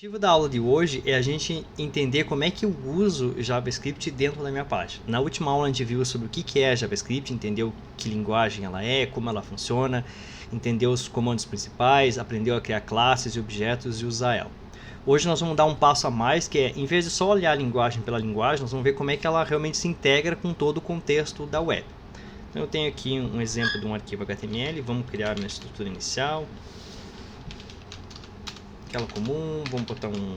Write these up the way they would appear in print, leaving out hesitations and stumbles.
O objetivo da aula de hoje é a gente entender como é que eu uso JavaScript dentro da minha página. Na última aula a gente viu sobre o que é JavaScript, entendeu que linguagem ela é, como ela funciona, entendeu os comandos principais, aprendeu a criar classes e objetos e usar ela. Hoje nós vamos dar um passo a mais, que é, em vez de só olhar a linguagem pela linguagem, nós vamos ver como é que ela realmente se integra com todo o contexto da web. Então eu tenho aqui um exemplo de um arquivo HTML, vamos criar uma estrutura inicial. Aquela comum, vamos botar um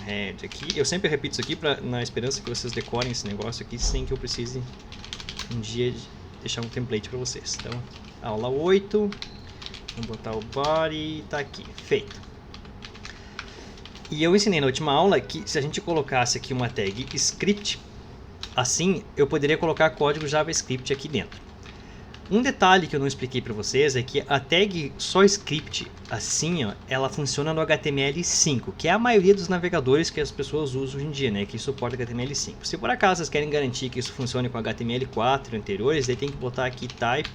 head aqui. Eu sempre repito isso aqui na esperança que vocês decorem esse negócio aqui sem que eu precise um dia deixar um template para vocês. Então, aula 8, vamos botar o body, tá aqui, feito. E eu ensinei na última aula que se a gente colocasse aqui uma tag script, assim eu poderia colocar código JavaScript aqui dentro. Um detalhe que eu não expliquei para vocês é que a tag só script, assim, ó, ela funciona no HTML5, que é a maioria dos navegadores que as pessoas usam hoje em dia, né, que suporta HTML5. Se por acaso vocês querem garantir que isso funcione com HTML4 e anteriores, aí tem que botar aqui type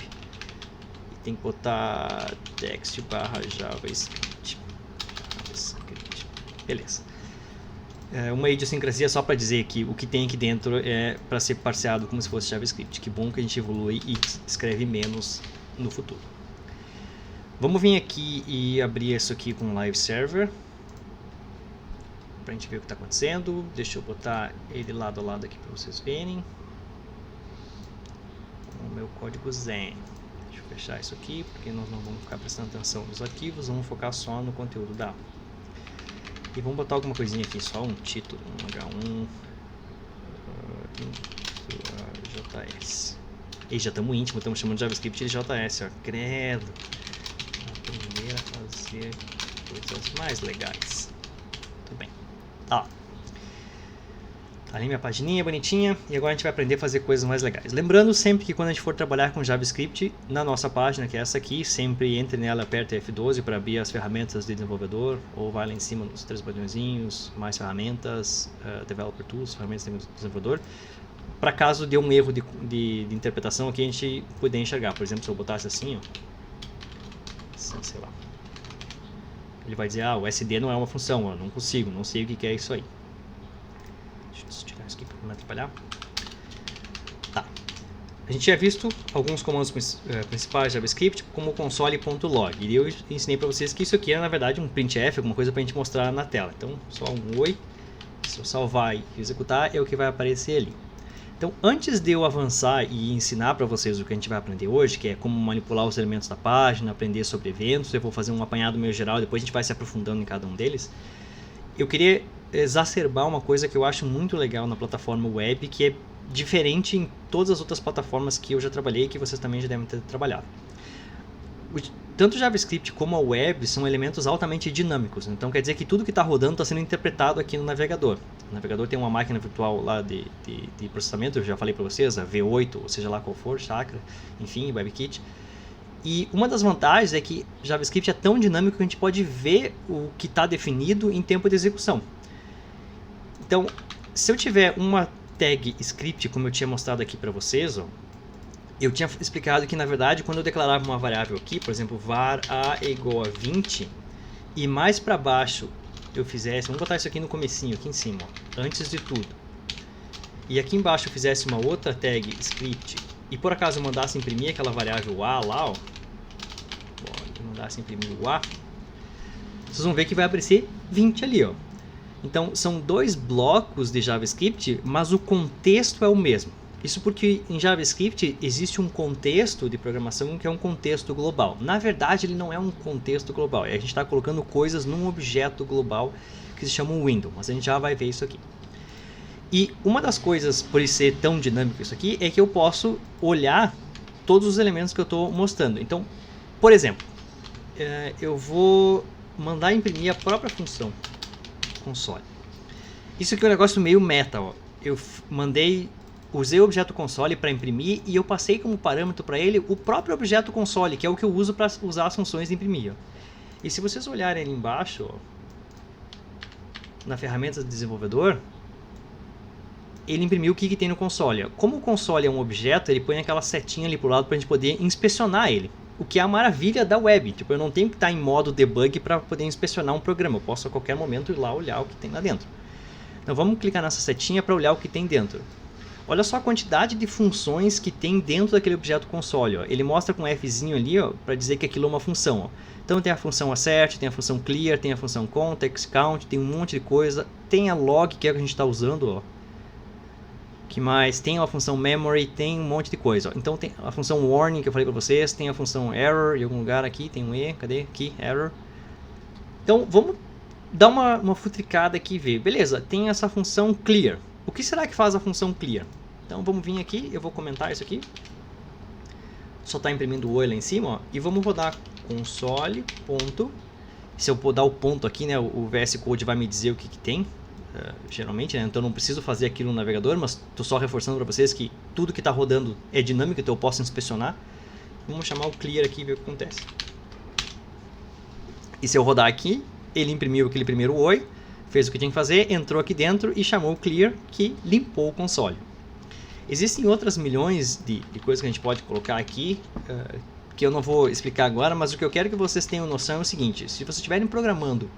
e tem que botar text barra JavaScript. Beleza. Uma idiosincrasia só para dizer que o que tem aqui dentro é para ser parseado como se fosse JavaScript. Que bom que a gente evolui e escreve menos no futuro. Vamos vir aqui e abrir isso aqui com o Live Server. Para a gente ver o que está acontecendo. Deixa eu botar ele lado a lado aqui para vocês verem. Com o meu código Zen. Deixa eu fechar isso aqui, porque nós não vamos ficar prestando atenção nos arquivos. Vamos focar só no conteúdo da aula. E vamos botar alguma coisinha aqui, só um título, um H1 JS. E já estamos íntimo, estamos chamando de JavaScript de JS, ó. Credo. Aprender a fazer coisas mais legais. Tudo bem. Tá ali minha pagininha bonitinha, e agora a gente vai aprender a fazer coisas mais legais. Lembrando sempre que quando a gente for trabalhar com JavaScript, na nossa página, que é essa aqui, sempre entre nela, aperta F12 para abrir as ferramentas de desenvolvedor, ou vai lá em cima nos 3 botõezinhos, mais ferramentas, Developer Tools, ferramentas de desenvolvedor, para caso dê um erro de interpretação aqui, a gente poder enxergar. Por exemplo, se eu botasse assim, ó, assim, sei lá, ele vai dizer, o SD não é uma função, eu não consigo, não sei o que é isso aí. Deixa eu tirar isso aqui para não atrapalhar. Tá. A gente tinha visto alguns comandos principais de JavaScript, como o console.log. E eu ensinei para vocês que isso aqui é, na verdade, um printf, alguma coisa para a gente mostrar na tela. Então, só um oi. Se eu salvar e executar, é o que vai aparecer ali. Então, antes de eu avançar e ensinar para vocês o que a gente vai aprender hoje, que é como manipular os elementos da página, aprender sobre eventos, eu vou fazer um apanhado meio geral, depois a gente vai se aprofundando em cada um deles. Eu queria exacerbar uma coisa que eu acho muito legal na plataforma web, que é diferente em todas as outras plataformas que eu já trabalhei e que vocês também já devem ter trabalhado. Tanto o JavaScript como a web são elementos altamente dinâmicos, então quer dizer que tudo que está rodando está sendo interpretado aqui no navegador. O navegador tem uma máquina virtual lá de processamento, eu já falei para vocês, a V8, ou seja lá qual for, Chakra, enfim, WebKit. E uma das vantagens é que JavaScript é tão dinâmico que a gente pode ver o que está definido em tempo de execução. Então, se eu tiver uma tag script, como eu tinha mostrado aqui para vocês, ó, eu tinha explicado que, na verdade, quando eu declarava uma variável aqui, por exemplo, var a é igual a 20, e mais para baixo eu fizesse, vamos botar isso aqui no comecinho, aqui em cima, ó, antes de tudo, e aqui embaixo eu fizesse uma outra tag script, e por acaso eu mandasse imprimir aquela variável a lá, ó, eu mandasse imprimir o a, vocês vão ver que vai aparecer 20 ali, ó. Então, são dois blocos de JavaScript, mas o contexto é o mesmo. Isso porque em JavaScript existe um contexto de programação que é um contexto global. Na verdade, ele não é um contexto global. A gente está colocando coisas num objeto global que se chama um window, mas a gente já vai ver isso aqui. E uma das coisas, por ser tão dinâmico isso aqui, é que eu posso olhar todos os elementos que eu estou mostrando. Então, por exemplo, eu vou mandar imprimir a própria função console. Isso aqui é um negócio meio meta, ó. Eu usei o objeto console para imprimir e eu passei como parâmetro para ele o próprio objeto console, que é o que eu uso para usar as funções de imprimir, ó. E se vocês olharem ali embaixo, ó, na ferramenta do desenvolvedor, ele imprimiu o que tem no console, ó. Como o console é um objeto, ele põe aquela setinha ali pro lado para a gente poder inspecionar ele. o que é a maravilha da web. Tipo, eu não tenho que estar em modo debug para poder inspecionar um programa. Eu posso a qualquer momento ir lá olhar o que tem lá dentro. Então vamos clicar nessa setinha para olhar o que tem dentro. Olha só a quantidade de funções que tem dentro daquele objeto console. Ó. Ele mostra com um Fzinho ali para dizer que aquilo é uma função. Ó. Então tem a função assert, tem a função clear, tem a função context, count, tem um monte de coisa. Tem a log, que é o que a gente está usando. Ó. Que mais? Tem a função memory, tem um monte de coisa. Ó. Então tem a função warning que eu falei para vocês, tem a função error em algum lugar aqui, tem um E, cadê? Aqui, error. Então vamos dar uma futricada aqui e ver. Beleza, tem essa função clear. O que será que faz a função clear? Então vamos vir aqui, eu vou comentar isso aqui. Só está imprimindo o oi lá em cima, ó, e vamos rodar console. Se eu dar o ponto aqui, né, o VS Code vai me dizer o que tem, geralmente, né, então não preciso fazer aquilo no navegador, mas estou só reforçando para vocês que tudo que está rodando é dinâmico, então eu posso inspecionar. Vamos chamar o clear aqui e ver o que acontece. E se eu rodar aqui, ele imprimiu aquele primeiro oi, fez o que tinha que fazer, entrou aqui dentro e chamou o clear, que limpou o console. Existem outras milhões de coisas que a gente pode colocar aqui, que eu não vou explicar agora, mas o que eu quero que vocês tenham noção é o seguinte: se vocês estiverem programando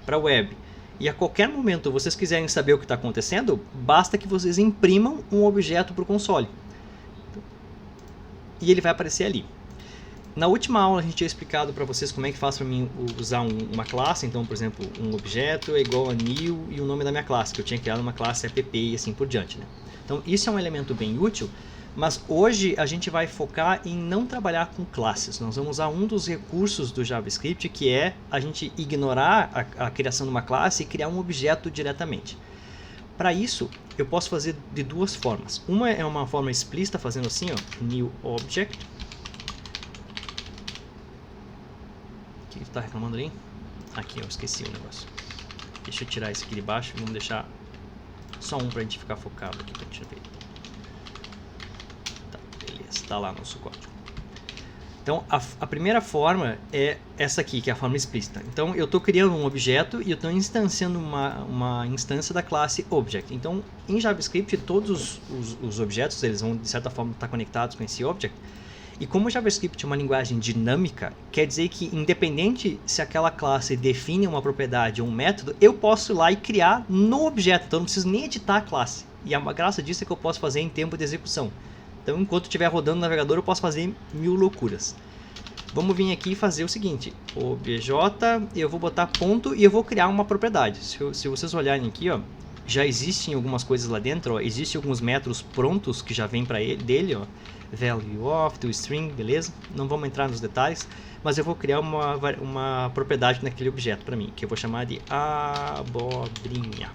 para web e a qualquer momento vocês quiserem saber o que está acontecendo, basta que vocês imprimam um objeto para o console. E ele vai aparecer ali. Na última aula a gente tinha explicado para vocês como é que faz para mim usar uma classe. Então, por exemplo, um objeto é igual a new e o nome da minha classe, que eu tinha criado uma classe app e assim por diante, né? Então isso é um elemento bem útil, mas hoje a gente vai focar em não trabalhar com classes. Nós vamos usar um dos recursos do JavaScript, que é a gente ignorar a criação de uma classe e criar um objeto diretamente. Para isso, eu posso fazer de duas formas. Uma é uma forma explícita, fazendo assim, ó, new object. O que está reclamando ali? Aqui, eu esqueci o negócio. Deixa eu tirar esse aqui de baixo e vamos deixar só um para a gente ficar focado aqui para a gente ver. Tá, beleza, está lá nosso código. Então, a primeira forma é essa aqui, que é a forma explícita. Então, eu estou criando um objeto e eu estou instanciando uma instância da classe Object. Então, em JavaScript, todos os objetos, eles vão, de certa forma, estar conectados com esse Object. E como o JavaScript é uma linguagem dinâmica, quer dizer que, independente se aquela classe define uma propriedade ou um método, eu posso ir lá e criar no objeto. Então, eu não preciso nem editar a classe. E a graça disso é que eu posso fazer em tempo de execução. Então, enquanto estiver rodando no navegador, eu posso fazer 1000 loucuras. Vamos vir aqui e fazer o seguinte: obj, eu vou botar ponto e eu vou criar uma propriedade. Se vocês olharem aqui, ó, já existem algumas coisas lá dentro. Ó, existem alguns métodos prontos que já vem para dele, ó, value of, toString, beleza? Não vamos entrar nos detalhes, mas eu vou criar uma propriedade naquele objeto para mim, que eu vou chamar de abobrinha.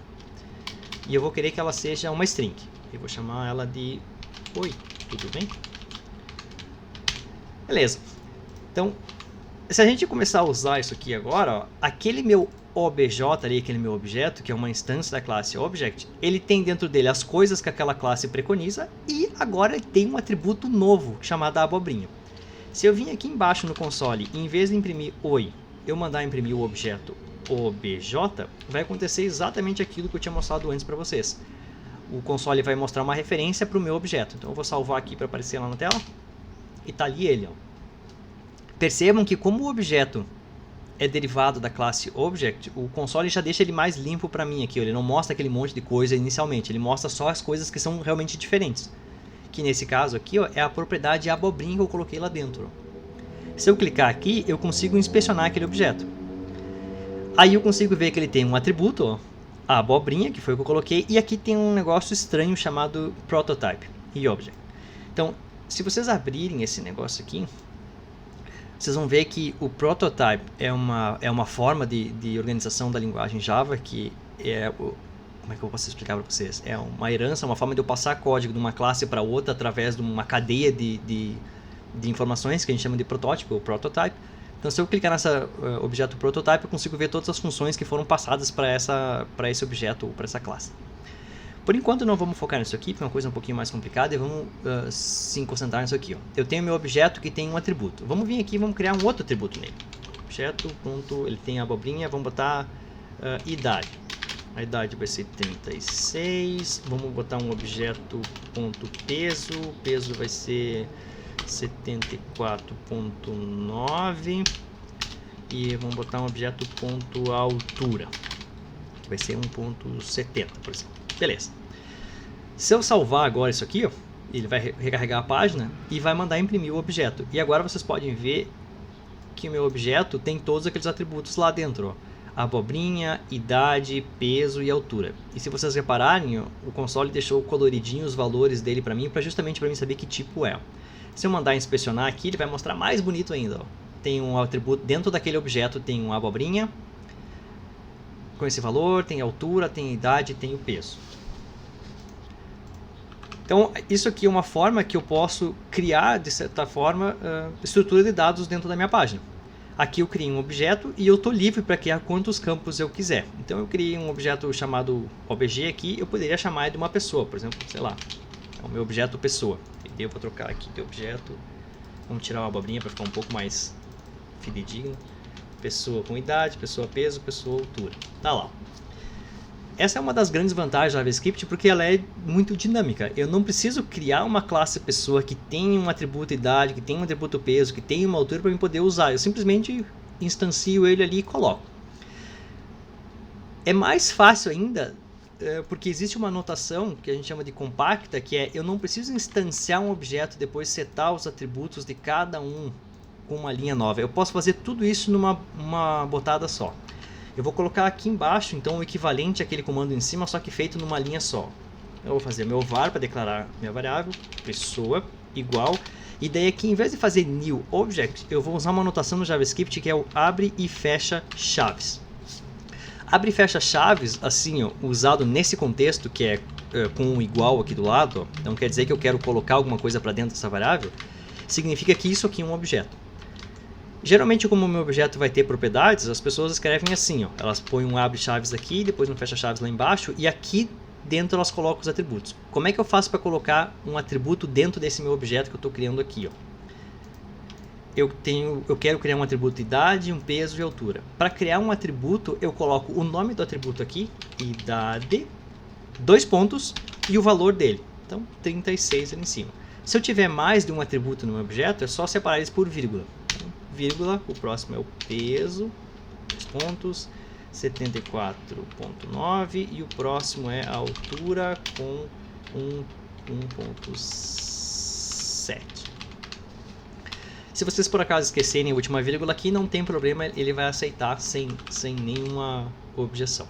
E eu vou querer que ela seja uma string. Eu vou chamar ela de oi, tudo bem? Beleza. Então, se a gente começar a usar isso aqui agora, ó, aquele meu obj ali, aquele meu objeto, que é uma instância da classe Object, ele tem dentro dele as coisas que aquela classe preconiza e agora ele tem um atributo novo chamado abobrinha. Se eu vim aqui embaixo no console e em vez de imprimir oi, eu mandar imprimir o objeto obj, vai acontecer exatamente aquilo que eu tinha mostrado antes para vocês. O console vai mostrar uma referência para o meu objeto. Então eu vou salvar aqui para aparecer lá na tela. E tá ali ele, ó. Percebam que como o objeto é derivado da classe Object, o console já deixa ele mais limpo para mim aqui. Ele não mostra aquele monte de coisa inicialmente, ele mostra só as coisas que são realmente diferentes. Que nesse caso aqui, ó, é a propriedade abobrinha que eu coloquei lá dentro. Se eu clicar aqui, eu consigo inspecionar aquele objeto. Aí eu consigo ver que ele tem um atributo, ó, a abobrinha, que foi o que eu coloquei, e aqui tem um negócio estranho chamado prototype e object. Então, se vocês abrirem esse negócio aqui, vocês vão ver que o prototype é uma forma de organização da linguagem Java, que é, como é que eu posso explicar para vocês? É uma herança, uma forma de eu passar código de uma classe para outra através de uma cadeia de informações que a gente chama de protótipo, ou prototype. Então, se eu clicar nesse objeto prototype, eu consigo ver todas as funções que foram passadas para esse objeto ou para essa classe. Por enquanto, não vamos focar nisso aqui, porque é uma coisa um pouquinho mais complicada, e vamos se concentrar nisso aqui. Ó. Eu tenho meu objeto que tem um atributo. Vamos vir aqui e vamos criar um outro atributo nele. Objeto, ponto, ele tem a abobrinha, vamos botar idade. A idade vai ser 36. Vamos botar um objeto ponto peso. Peso vai ser 74.9 e vamos botar um objeto ponto altura, que vai ser 1.70, por exemplo. Beleza. Se eu salvar agora isso aqui, ó, ele vai recarregar a página e vai mandar imprimir o objeto. E agora vocês podem ver que o meu objeto tem todos aqueles atributos lá dentro, ó. Abobrinha, idade, peso e altura. E se vocês repararem, ó, o console deixou coloridinho os valores dele para mim, justamente para mim saber que tipo é. Se eu mandar inspecionar aqui, ele vai mostrar mais bonito ainda, ó. Tem um atributo dentro daquele objeto, tem uma abobrinha com esse valor, tem a altura, tem a idade, tem o peso. Então, isso aqui é uma forma que eu posso criar, de certa forma, estrutura de dados dentro da minha página. Aqui eu criei um objeto e eu estou livre para criar quantos campos eu quiser. Então, eu criei um objeto chamado OBG aqui, eu poderia chamar de uma pessoa, por exemplo, sei lá, é o meu objeto pessoa. E eu vou trocar aqui de objeto, vamos tirar uma abobrinha para ficar um pouco mais fidedigno. Pessoa com idade, pessoa peso, pessoa altura. Tá lá. Essa é uma das grandes vantagens da JavaScript porque ela é muito dinâmica. Eu não preciso criar uma classe pessoa que tem um atributo idade, que tem um atributo peso, que tem uma altura para eu poder usar. Eu simplesmente instancio ele ali e coloco. É mais fácil ainda porque existe uma notação que a gente chama de compacta, que é eu não preciso instanciar um objeto e depois setar os atributos de cada um com uma linha nova. Eu posso fazer tudo isso numa botada só. Eu vou colocar aqui embaixo, então, o equivalente àquele comando em cima, só que feito numa linha só. Eu vou fazer meu var para declarar minha variável, pessoa, igual. E daí aqui, em vez de fazer new object, eu vou usar uma notação no JavaScript que é o abre e fecha chaves. Abre e fecha chaves, assim, ó, usado nesse contexto, que é com um igual aqui do lado, ó, então quer dizer que eu quero colocar alguma coisa para dentro dessa variável, significa que isso aqui é um objeto. Geralmente, como o meu objeto vai ter propriedades, as pessoas escrevem assim, ó, elas põem um abre chaves aqui, depois um fecha chaves lá embaixo, e aqui dentro elas colocam os atributos. Como é que eu faço para colocar um atributo dentro desse meu objeto que eu estou criando aqui? Ó? Eu quero criar um atributo idade, um peso e altura. Para criar um atributo, eu coloco o nome do atributo aqui, idade, 2 pontos, e o valor dele. Então, 36 ali em cima. Se eu tiver mais de um atributo no meu objeto, é só separar eles por vírgula. Vírgula, o próximo é o peso, 2 pontos, 74.9 e o próximo é a altura com 1.7. Se vocês por acaso esquecerem a última vírgula aqui, não tem problema, ele vai aceitar sem nenhuma objeção.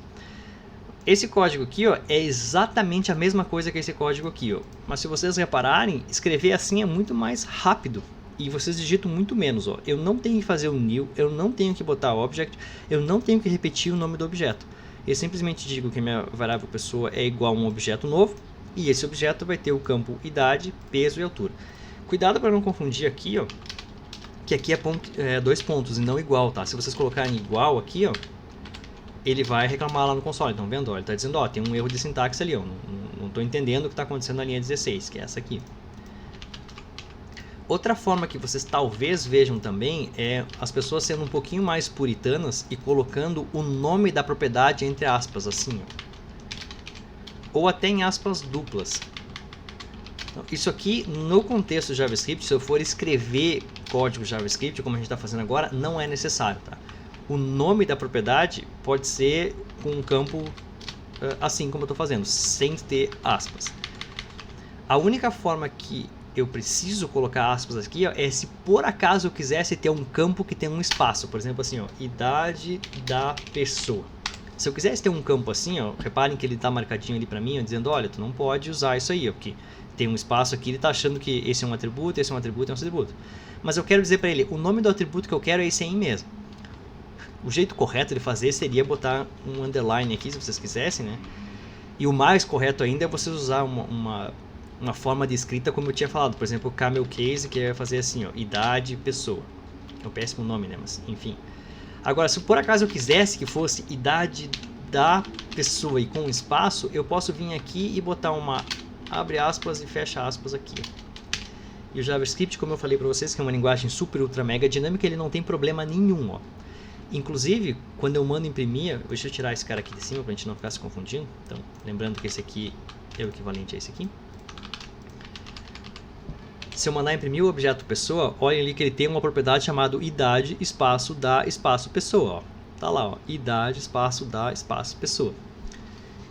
Esse código aqui, ó, é exatamente a mesma coisa que esse código aqui, ó. Mas se vocês repararem, escrever assim é muito mais rápido. E vocês digitam muito menos, ó. Eu não tenho que fazer um new, eu não tenho que botar object, eu não tenho que repetir o nome do objeto. Eu simplesmente digo que minha variável pessoa é igual a um objeto novo, e esse objeto vai ter o campo idade, peso e altura. Cuidado para não confundir aqui, ó, que aqui é 2 pontos e não igual, tá? Se vocês colocarem igual aqui, ó, ele vai reclamar lá no console. Estão vendo? Ó, ele está dizendo, ó, tem um erro de sintaxe ali, ó. Não estou entendendo o que está acontecendo na linha 16, que é essa aqui. Outra forma que vocês talvez vejam também é as pessoas sendo um pouquinho mais puritanas e colocando o nome da propriedade entre aspas, assim, ó. Ou até em aspas duplas. Então, isso aqui, no contexto JavaScript, se eu for escrever código JavaScript, como a gente está fazendo agora, não é necessário, tá? O nome da propriedade pode ser com um campo assim como eu estou fazendo, sem ter aspas. A única forma que eu preciso colocar aspas aqui, ó, é se por acaso eu quisesse ter um campo que tem um espaço, por exemplo assim, ó, idade da pessoa. Se eu quisesse ter um campo assim, ó, reparem que ele está marcadinho ali para mim, ó, dizendo, olha, tu não pode usar isso aí, ó, porque tem um espaço aqui, ele está achando que esse é um atributo, esse é um atributo, esse é um atributo. Mas eu quero dizer para ele, o nome do atributo que eu quero é esse aí mesmo. O jeito correto de fazer seria botar um underline aqui, se vocês quisessem, né? E o mais correto ainda é vocês usar uma forma de escrita como eu tinha falado, por exemplo, camel case, que é fazer assim, ó, idade, pessoa. É um péssimo nome, né, mas enfim. Agora, se por acaso eu quisesse que fosse idade da pessoa e com espaço, eu posso vir aqui e botar uma abre aspas e fecha aspas aqui. E o JavaScript, como eu falei para vocês, que é uma linguagem super ultra mega dinâmica, ele não tem problema nenhum, ó. Inclusive, quando eu mando imprimir, deixa eu tirar esse cara aqui de cima para a gente não ficar se confundindo. Então, lembrando que esse aqui é o equivalente a esse aqui. Se eu mandar imprimir o objeto pessoa, olhem ali que ele tem uma propriedade chamada idade espaço da espaço pessoa. Ó. Tá lá, ó, idade espaço da espaço pessoa.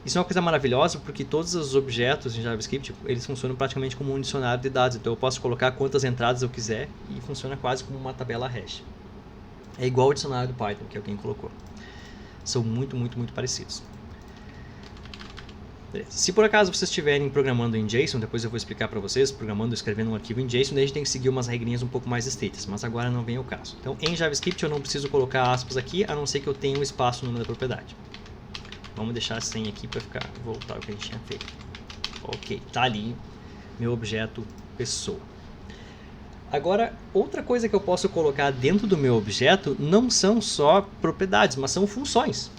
Isso é uma coisa maravilhosa porque todos os objetos em JavaScript eles funcionam praticamente como um dicionário de dados. Então eu posso colocar quantas entradas eu quiser e funciona quase como uma tabela hash. É igual ao dicionário do Python que alguém colocou. São muito parecidos. Beleza. Se por acaso vocês estiverem programando em JSON, depois eu vou explicar para vocês, programando, escrevendo um arquivo em JSON, daí a gente tem que seguir umas regrinhas um pouco mais estritas, mas agora não vem ao caso. Então, em JavaScript eu não preciso colocar aspas aqui, a não ser que eu tenha um espaço no nome da propriedade. Vamos deixar sem aqui para voltar ao que a gente tinha feito. Ok, tá ali meu objeto pessoa. Agora, outra coisa que eu posso colocar dentro do meu objeto não são só propriedades, mas são funções.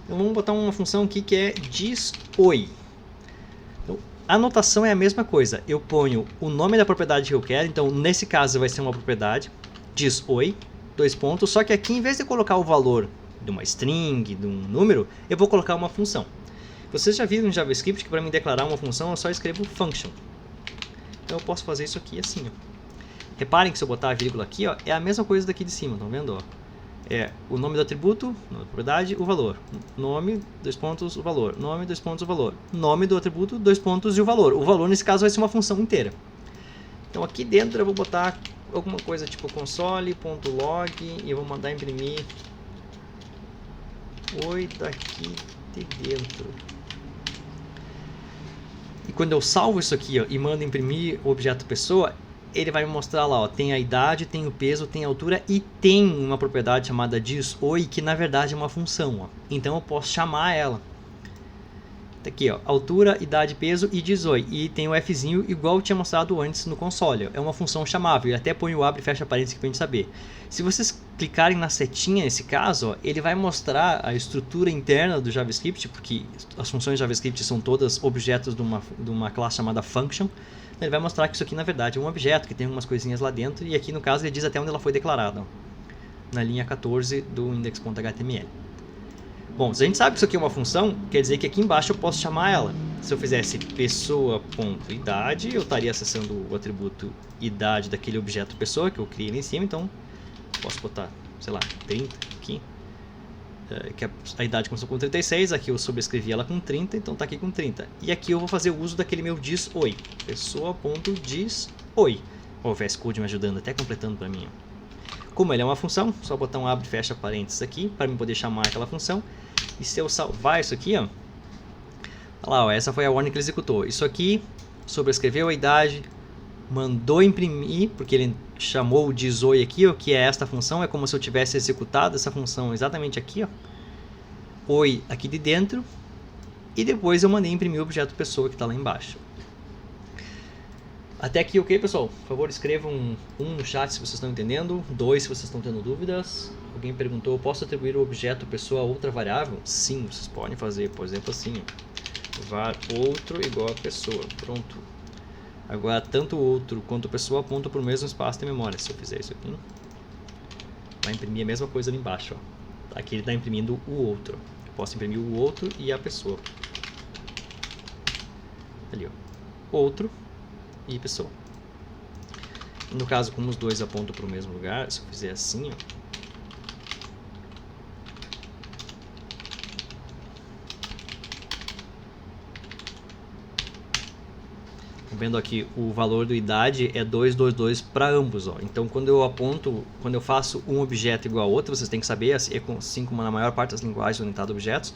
Então vamos botar uma função aqui que é diz oi. Então, a notação é a mesma coisa. Eu ponho o nome da propriedade que eu quero. Então nesse caso vai ser uma propriedade diz oi, dois pontos. Só que aqui em vez de colocar o valor de uma string, de um número, eu vou colocar uma função. Vocês já viram no JavaScript que para mim declarar uma função eu só escrevo function. Então eu posso fazer isso aqui assim. Ó. Reparem que se eu botar a vírgula aqui, ó, é a mesma coisa daqui de cima. Estão vendo? Ó? É o nome do atributo, nome da propriedade, o valor. Nome, dois pontos, o valor. Nome, dois pontos, o valor. Nome do atributo, dois pontos e o valor. O valor, nesse caso, vai ser uma função inteira. Então, aqui dentro eu vou botar alguma coisa tipo console.log e eu vou mandar imprimir oi daqui de dentro. E quando eu salvo isso aqui ó, e mando imprimir o objeto pessoa, ele vai me mostrar lá, ó, tem a idade, tem o peso, tem a altura e tem uma propriedade chamada diz oi, que na verdade é uma função. Ó. Então eu posso chamar ela. Tá aqui, ó, altura, idade, peso e diz oi. E tem o Fzinho igual eu tinha mostrado antes no console. Ó. É uma função chamável. E até põe o abre e fecha parênteses para a gente saber. Se vocês clicarem na setinha nesse caso, ó, ele vai mostrar a estrutura interna do JavaScript, porque as funções JavaScript são todas objetos de uma classe chamada function. Ele vai mostrar que isso aqui na verdade é um objeto, que tem algumas coisinhas lá dentro, e aqui no caso ele diz até onde ela foi declarada, ó, na linha 14 do index.html. Bom, se a gente sabe que isso aqui é uma função, quer dizer que aqui embaixo eu posso chamar ela. Se eu fizesse pessoa.idade, eu estaria acessando o atributo idade daquele objeto pessoa que eu criei ali em cima, então posso botar, sei lá, 30 aqui. Que a idade começou com 36, aqui eu sobrescrevi ela com 30, então está aqui com 30. E aqui eu vou fazer o uso daquele meu diz oi, pessoa.diz oi. Ó, o VS Code me ajudando, até completando para mim. Ó. Como ele é uma função, só botar um abre e fecha parênteses aqui, para eu poder chamar aquela função. E se eu salvar isso aqui, ó, olha lá, ó, essa foi a warning que ele executou. Isso aqui, sobrescreveu a idade, mandou imprimir, porque ele chamou o diz oi aqui, ó, que é esta função, é como se eu tivesse executado essa função exatamente aqui, ó, oi aqui de dentro, e depois eu mandei imprimir o objeto pessoa que está lá embaixo. Até aqui ok, pessoal? Por favor, escrevam um no chat se vocês estão entendendo, 2 se vocês estão tendo dúvidas. Alguém perguntou, posso atribuir o objeto pessoa a outra variável? Sim, vocês podem fazer, por exemplo assim, ó, var outro igual a pessoa, pronto. Agora, tanto o outro quanto a pessoa apontam para o mesmo espaço de memória. Se eu fizer isso aqui, vai imprimir a mesma coisa ali embaixo. Ó. Aqui ele está imprimindo o outro. Eu posso imprimir o outro e a pessoa. Ali, ó. Outro e pessoa. No caso, como os dois apontam para o mesmo lugar, se eu fizer assim, ó, vendo aqui, o valor do idade é 222 para ambos, ó. Então quando eu faço um objeto igual a outro, vocês têm que saber, assim como na maior parte das linguagens orientadas a objetos,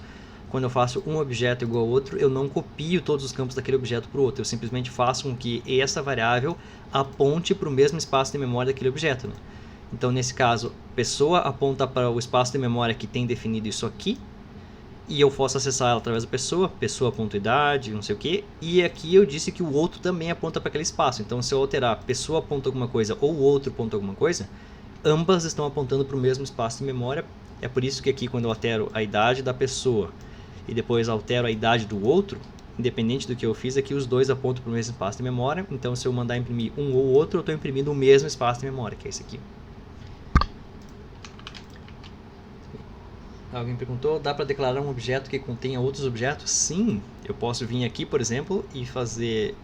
quando eu faço um objeto igual a outro, eu não copio todos os campos daquele objeto para o outro, eu simplesmente faço com que essa variável aponte para o mesmo espaço de memória daquele objeto, né? Então nesse caso, pessoa aponta para o espaço de memória que tem definido isso aqui, e eu posso acessar ela através da pessoa, pessoa.idade, não sei o que, e aqui eu disse que o outro também aponta para aquele espaço. Então se eu alterar pessoa aponta alguma coisa ou o outro aponta alguma coisa, ambas estão apontando para o mesmo espaço de memória. É por isso que aqui quando eu altero a idade da pessoa e depois altero a idade do outro, independente do que eu fiz, aqui os dois apontam para o mesmo espaço de memória. Então se eu mandar imprimir um ou outro, eu estou imprimindo o mesmo espaço de memória, que é esse aqui. Alguém perguntou, dá para declarar um objeto que contenha outros objetos? Sim, eu posso vir aqui, por exemplo, e fazer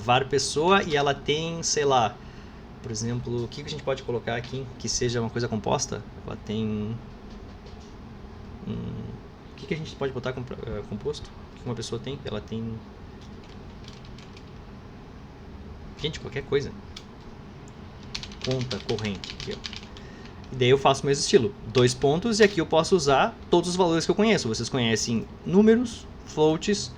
var pessoa e ela tem, sei lá, por exemplo, o que a gente pode colocar aqui que seja uma coisa composta? Ela tem... o que a gente pode botar composto? O que uma pessoa tem? Ela tem... Gente, qualquer coisa. Conta corrente, aqui ó. E daí eu faço o mesmo estilo, 2 pontos, e aqui eu posso usar todos os valores que eu conheço. Vocês conhecem números, floats,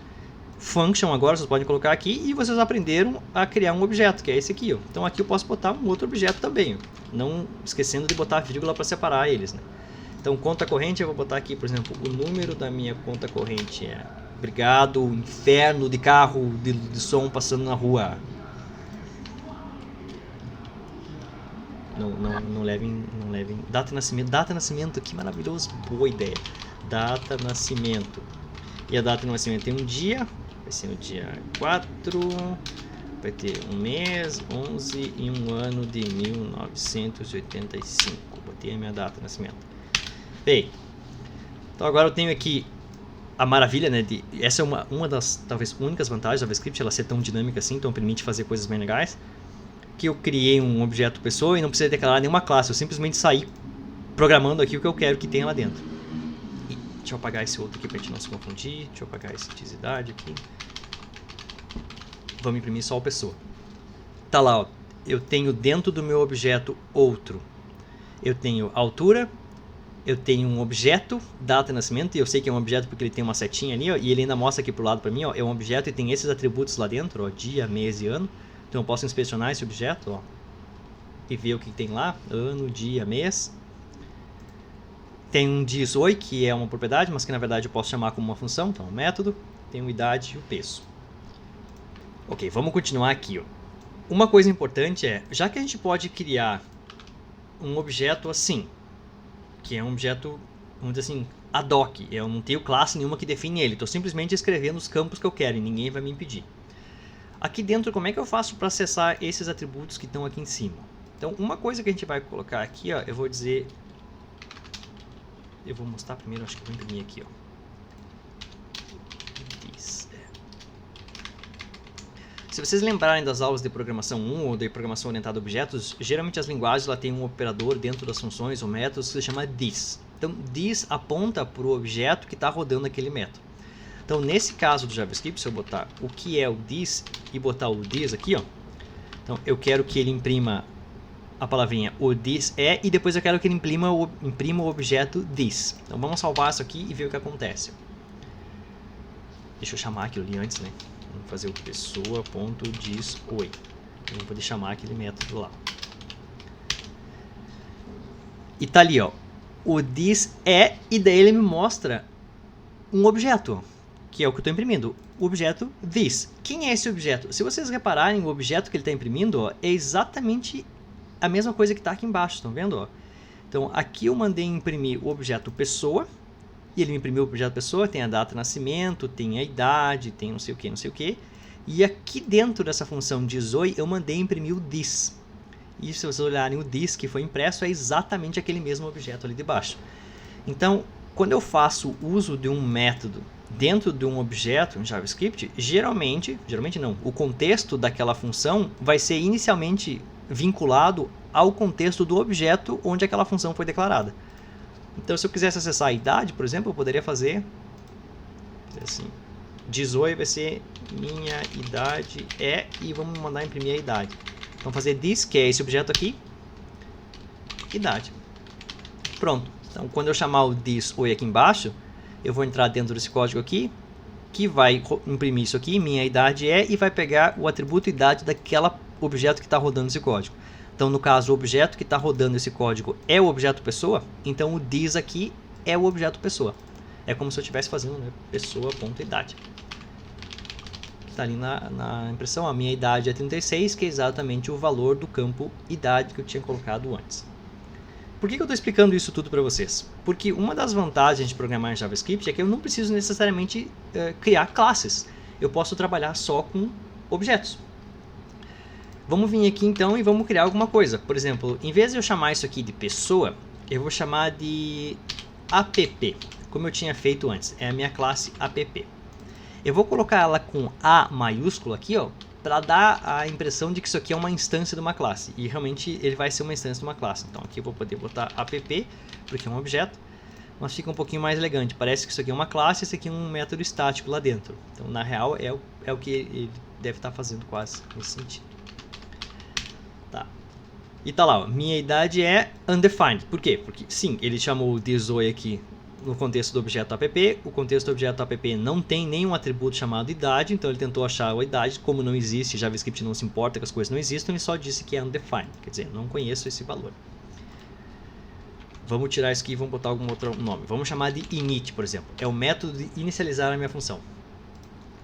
function agora, vocês podem colocar aqui, e vocês aprenderam a criar um objeto, que é esse aqui. Ó. Então aqui eu posso botar um outro objeto também, ó. Não esquecendo de botar vírgula para separar eles. Né? Então conta corrente, eu vou botar aqui, por exemplo, o número da minha conta corrente é obrigado, inferno de carro de som passando na rua. Não levem data de nascimento, que maravilhoso, boa ideia. Data de nascimento. E a data de nascimento tem um dia, vai ser no dia 4, vai ter um mês, 11 e um ano de 1985. Botei a minha data de nascimento. Bem, então agora eu tenho aqui a maravilha, né? Essa é uma das, talvez, únicas vantagens da JavaScript, ela ser tão dinâmica assim, então permite fazer coisas bem legais. Que eu criei um objeto pessoa e não precisa declarar nenhuma classe, eu simplesmente saí programando aqui o que eu quero que tenha lá dentro. E deixa eu apagar esse outro aqui para a gente não se confundir, deixa eu apagar esse disidade aqui. Vamos imprimir só o pessoa. Tá lá, ó, eu tenho dentro do meu objeto outro, eu tenho altura, eu tenho um objeto, data de nascimento, e eu sei que é um objeto porque ele tem uma setinha ali, ó, e ele ainda mostra aqui pro lado para mim, ó, é um objeto e tem esses atributos lá dentro, ó, dia, mês e ano. Então eu posso inspecionar esse objeto ó, e ver o que tem lá, ano, dia, mês. Tem um disOi, que é uma propriedade, mas que na verdade eu posso chamar como uma função, então um método. Tem o idade e o peso. Ok, vamos continuar aqui. Ó. Uma coisa importante é, já que a gente pode criar um objeto assim, que é um objeto, vamos dizer assim, ad hoc, eu não tenho classe nenhuma que define ele, estou simplesmente escrevendo os campos que eu quero e ninguém vai me impedir. Aqui dentro, como é que eu faço para acessar esses atributos que estão aqui em cima? Então, uma coisa que a gente vai colocar aqui, ó, eu vou dizer... Eu vou mostrar primeiro, acho que eu vou imprimir aqui, ó. Se vocês lembrarem das aulas de programação 1 ou de programação orientada a objetos, geralmente as linguagens lá têm um operador dentro das funções ou métodos que se chama this. Então, this aponta para o objeto que está rodando aquele método. Então, nesse caso do JavaScript, se eu botar o que é o this e botar o this aqui, ó, então eu quero que ele imprima a palavrinha o this é e depois eu quero que ele imprima o objeto this. Então, vamos salvar isso aqui e ver o que acontece. Deixa eu chamar aquilo ali antes, né? Vamos fazer o pessoa.disOi. Eu vou poder chamar aquele método lá. E tá ali, ó, o this é e daí ele me mostra um objeto, que é o que eu estou imprimindo, o objeto this. Quem é esse objeto? Se vocês repararem, o objeto que ele está imprimindo ó, é exatamente a mesma coisa que está aqui embaixo, estão vendo? Ó? Então, aqui eu mandei imprimir o objeto pessoa, e ele me imprimiu o objeto pessoa, tem a data de nascimento, tem a idade, tem não sei o que, e aqui dentro dessa função disOi, eu mandei imprimir o this. E se vocês olharem o this que foi impresso, é exatamente aquele mesmo objeto ali de baixo. Então, quando eu faço uso de um método dentro de um objeto em JavaScript, geralmente não, o contexto daquela função vai ser inicialmente vinculado ao contexto do objeto onde aquela função foi declarada. Então, se eu quisesse acessar a idade, por exemplo, eu poderia fazer assim, disOi vai ser minha idade é, e vamos mandar imprimir a idade. Então, fazer this, que é esse objeto aqui, idade. Pronto. Então, quando eu chamar o disOi aqui embaixo, eu vou entrar dentro desse código aqui, que vai imprimir isso aqui, minha idade é, e vai pegar o atributo idade daquele objeto que está rodando esse código. Então, no caso, o objeto que está rodando esse código é o objeto pessoa, então o this aqui é o objeto pessoa. É como se eu estivesse fazendo, né, pessoa.idade. Está ali na impressão, a minha idade é 36, que é exatamente o valor do campo idade que eu tinha colocado antes. Por que eu estou explicando isso tudo para vocês? Porque uma das vantagens de programar em JavaScript é que eu não preciso necessariamente criar classes. Eu posso trabalhar só com objetos. Vamos vir aqui então e vamos criar alguma coisa. Por exemplo, em vez de eu chamar isso aqui de pessoa, eu vou chamar de app. como eu tinha feito antes. É a minha classe app. Eu vou colocar ela com A maiúsculo aqui, ó, para dar a impressão de que isso aqui é uma instância de uma classe. E realmente ele vai ser uma instância de uma classe. Então aqui eu vou poder botar app, porque é um objeto, mas fica um pouquinho mais elegante. Parece que isso aqui é uma classe e isso aqui é um método estático lá dentro. Então na real é o que ele deve estar fazendo quase nesse sentido. Tá. E tá lá, ó, minha idade é undefined. Por quê? Porque sim, ele chamou o TheZoe aqui no contexto do objeto app. O contexto do objeto app não tem nenhum atributo chamado idade, então ele tentou achar a idade. Como não existe, JavaScript não se importa que as coisas não existam, ele só disse que é undefined, quer dizer, não conheço esse valor. Vamos tirar isso aqui e vamos botar algum outro nome. Vamos chamar de init, por exemplo. É o método de inicializar a minha função,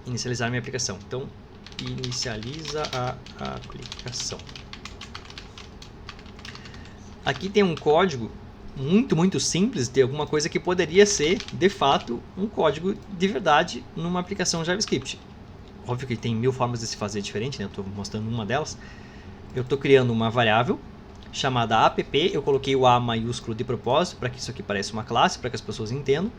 inicializar a minha aplicação. Então, inicializa a aplicação. Aqui tem um código muito simples de alguma coisa que poderia ser, de fato, um código de verdade numa aplicação JavaScript. Óbvio que tem 1000 formas de se fazer diferente, né? Eu estou mostrando uma delas. Eu estou criando uma variável chamada app, eu coloquei o A maiúsculo de propósito, para que isso aqui pareça uma classe, para que as pessoas entendam.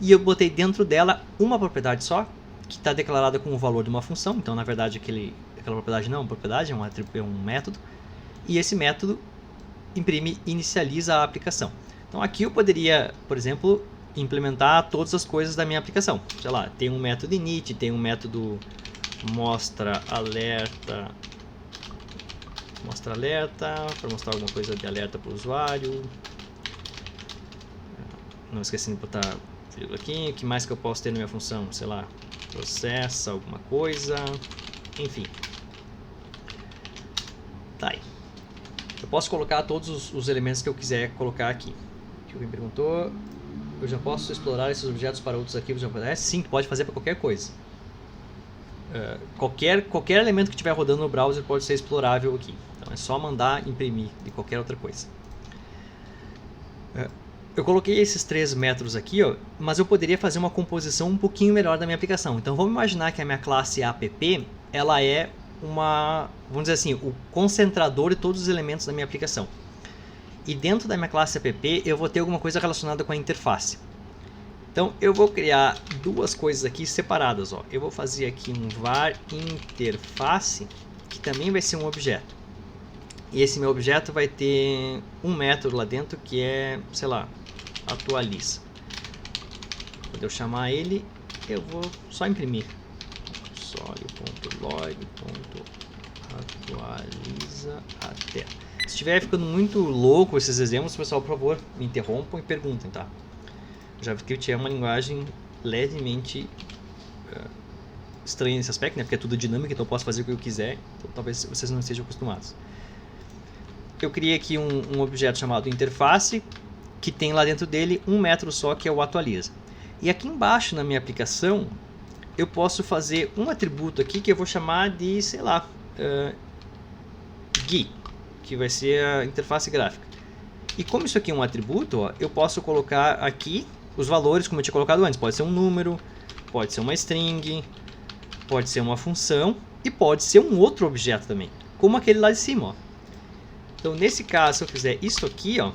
E eu botei dentro dela uma propriedade só, que está declarada com o valor de uma função. Então, na verdade, aquela propriedade não é uma propriedade, é um método. E esse método imprime inicializa a aplicação. Então aqui eu poderia, por exemplo, implementar todas as coisas da minha aplicação. Sei lá, tem um método init, tem um método mostra alerta para mostrar alguma coisa de alerta para o usuário. Não esquecendo de botar vírgula aqui. O que mais que eu posso ter na minha função? Sei lá, processa alguma coisa, enfim. Tá aí. Eu posso colocar todos os elementos que eu quiser colocar aqui. Alguém perguntou, eu já posso explorar esses objetos para outros arquivos? Sim, pode fazer para qualquer coisa. Qualquer elemento que estiver rodando no browser pode ser explorável aqui. Então é só mandar imprimir de qualquer outra coisa. Eu coloquei esses 3 métodos aqui, ó, mas eu poderia fazer uma composição um pouquinho melhor da minha aplicação. Então vamos imaginar que a minha classe app, ela é vamos dizer assim, o concentrador de todos os elementos da minha aplicação. E dentro da minha classe app eu vou ter alguma coisa relacionada com a interface. Então eu vou criar duas coisas aqui separadas. Ó. Eu vou fazer aqui um var interface, que também vai ser um objeto. E esse meu objeto vai ter um método lá dentro que é, sei lá, atualiza. Quando eu chamar ele, eu vou só imprimir. Console.log.atualiza até. Se estiver ficando muito louco esses exemplos, pessoal, por favor, me interrompam e perguntem, tá? O JavaScript é uma linguagem levemente estranha nesse aspecto, né? Porque é tudo dinâmico, então eu posso fazer o que eu quiser. Então talvez vocês não estejam acostumados. Eu criei aqui um objeto chamado interface, que tem lá dentro dele um método só, que é o atualiza. E aqui embaixo na minha aplicação, eu posso fazer um atributo aqui que eu vou chamar de, sei lá, GUI, que vai ser a interface gráfica. E como isso aqui é um atributo, ó, eu posso colocar aqui os valores como eu tinha colocado antes. Pode ser um número, pode ser uma string, pode ser uma função e pode ser um outro objeto também, como aquele lá de cima. Ó. Então nesse caso, se eu fizer isso aqui, ó,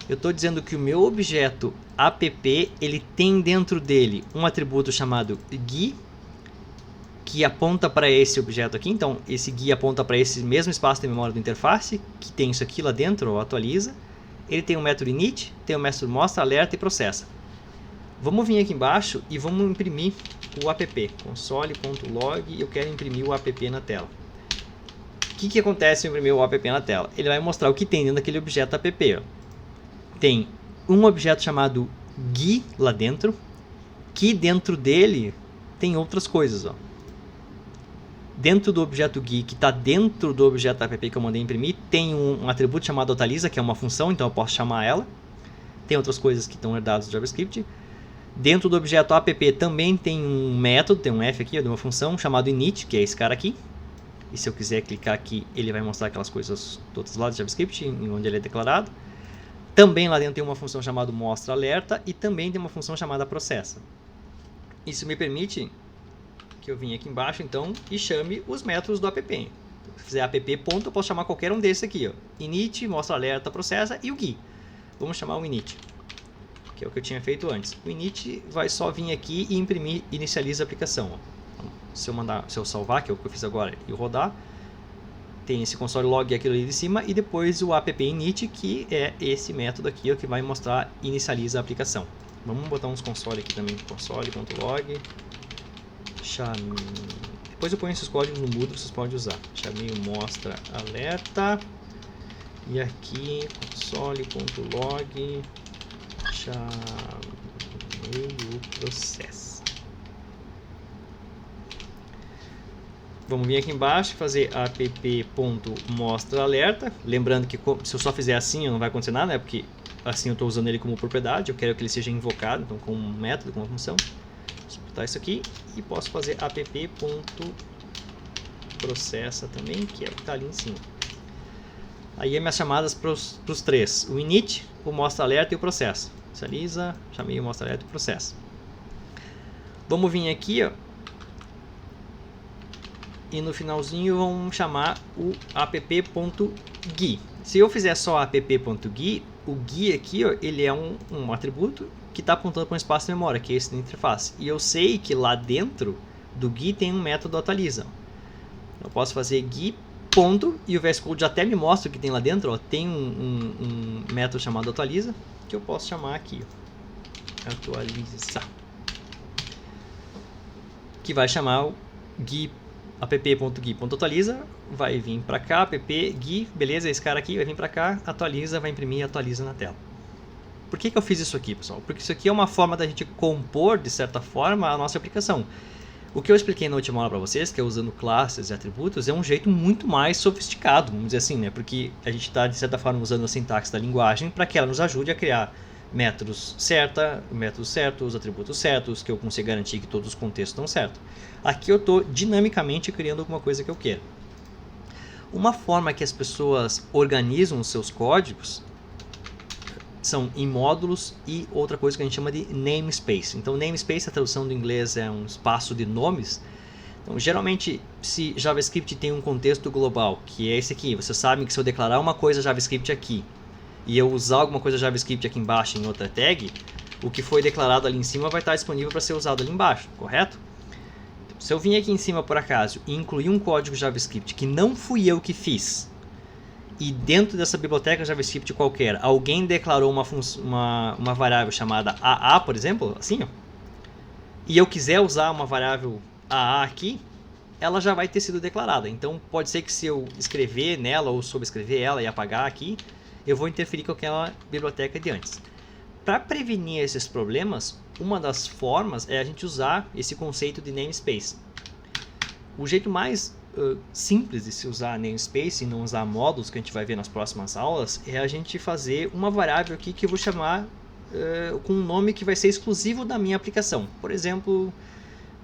eu estou dizendo que o meu objeto app, ele tem dentro dele um atributo chamado GUI, que aponta para esse objeto aqui. Então esse GUI aponta para esse mesmo espaço de memória do interface, que tem isso aqui lá dentro, ó, atualiza. Ele tem um método init, tem um método mostra, alerta e processa. Vamos vir aqui embaixo e vamos imprimir o app, console.log, eu quero imprimir o app na tela. O que acontece se eu imprimir o app na tela? Ele vai mostrar o que tem dentro daquele objeto app. Ó. Tem um objeto chamado GUI lá dentro, que dentro dele tem outras coisas. Ó. Dentro do objeto GUI, que está dentro do objeto app que eu mandei imprimir, tem um atributo chamado atualiza, que é uma função, então eu posso chamar ela. Tem outras coisas que estão herdadas do JavaScript. Dentro do objeto app também tem um método, tem um F aqui, de uma função chamado init, que é esse cara aqui. E se eu quiser clicar aqui, ele vai mostrar aquelas coisas todas lá do JavaScript, em onde ele é declarado. Também lá dentro tem uma função chamada mostra alerta e também tem uma função chamada processa. Isso me permite que eu venha aqui embaixo então e chame os métodos do app. Se eu fizer app ponto, eu posso chamar qualquer um desses aqui. Ó. Init, mostra alerta, processa e o GUI. Vamos chamar o init. que é o que eu tinha feito antes. O init vai só vir aqui e imprimir inicializa a aplicação. Ó. Então, se eu salvar, que é o que eu fiz agora, e rodar, tem esse console log aquilo ali de cima e depois o app init, que é esse método aqui, ó, que vai mostrar inicializa a aplicação. Vamos botar uns console aqui também, console.log. Depois eu ponho esses códigos no mudo, vocês podem usar. Chamei o mostra alerta. E aqui console.log. Chamei o processo. Vamos vir aqui embaixo e fazer app.mostraAlerta. Lembrando que se eu só fizer assim, não vai acontecer nada, né? Porque assim eu estou usando ele como propriedade. Eu quero que ele seja invocado, então com um método, com uma função. Vou botar isso aqui e posso fazer app.processa também, que é o que está ali em cima. Aí minhas chamadas para os três: o init, o mostra-alerta e o processo. Inicializa, chamei o mostra-alerta e o processo. Vamos vir aqui, ó. E no finalzinho vamos chamar o app.gui. Se eu fizer só app.gui, o gui aqui, ó, ele é um atributo que está apontando para um espaço de memória, que é esse da interface. E eu sei que lá dentro do gui tem um método atualiza. Eu posso fazer gui ponto, e o VS Code até me mostra o que tem lá dentro. Ó, tem um método chamado atualiza, que eu posso chamar aqui, ó, atualizar, que vai chamar o gui app.gui.atualiza, vai vir para cá, app.gui, beleza, esse cara aqui vai vir para cá, atualiza, vai imprimir e atualiza na tela. Por que eu fiz isso aqui, pessoal? Porque isso aqui é uma forma da gente compor, de certa forma, a nossa aplicação. O que eu expliquei na última aula para vocês, que é usando classes e atributos, é um jeito muito mais sofisticado, vamos dizer assim, né? Porque a gente está, de certa forma, usando a sintaxe da linguagem para que ela nos ajude a criar métodos certos, atributos certos, que eu consiga garantir que todos os contextos estão certos. Aqui eu estou dinamicamente criando alguma coisa que eu quero. Uma forma que as pessoas organizam os seus códigos são em módulos e outra coisa que a gente chama de namespace. Então, namespace, a tradução do inglês é um espaço de nomes. Então, geralmente, se JavaScript tem um contexto global, que é esse aqui, vocês sabem que se eu declarar uma coisa JavaScript aqui e eu usar alguma coisa JavaScript aqui embaixo em outra tag, o que foi declarado ali em cima vai estar disponível para ser usado ali embaixo, correto? Então, se eu vim aqui em cima por acaso e incluir um código JavaScript que não fui eu que fiz, e dentro dessa biblioteca JavaScript qualquer, alguém declarou uma variável chamada AA, por exemplo, assim, ó, e eu quiser usar uma variável AA aqui, ela já vai ter sido declarada. Então, pode ser que se eu escrever nela ou sobrescrever ela e apagar aqui, eu vou interferir com aquela biblioteca de antes. Para prevenir esses problemas, uma das formas é a gente usar esse conceito de namespace. O jeito mais simples de se usar namespace e não usar módulos, que a gente vai ver nas próximas aulas, é a gente fazer uma variável aqui que eu vou chamar com um nome que vai ser exclusivo da minha aplicação. Por exemplo,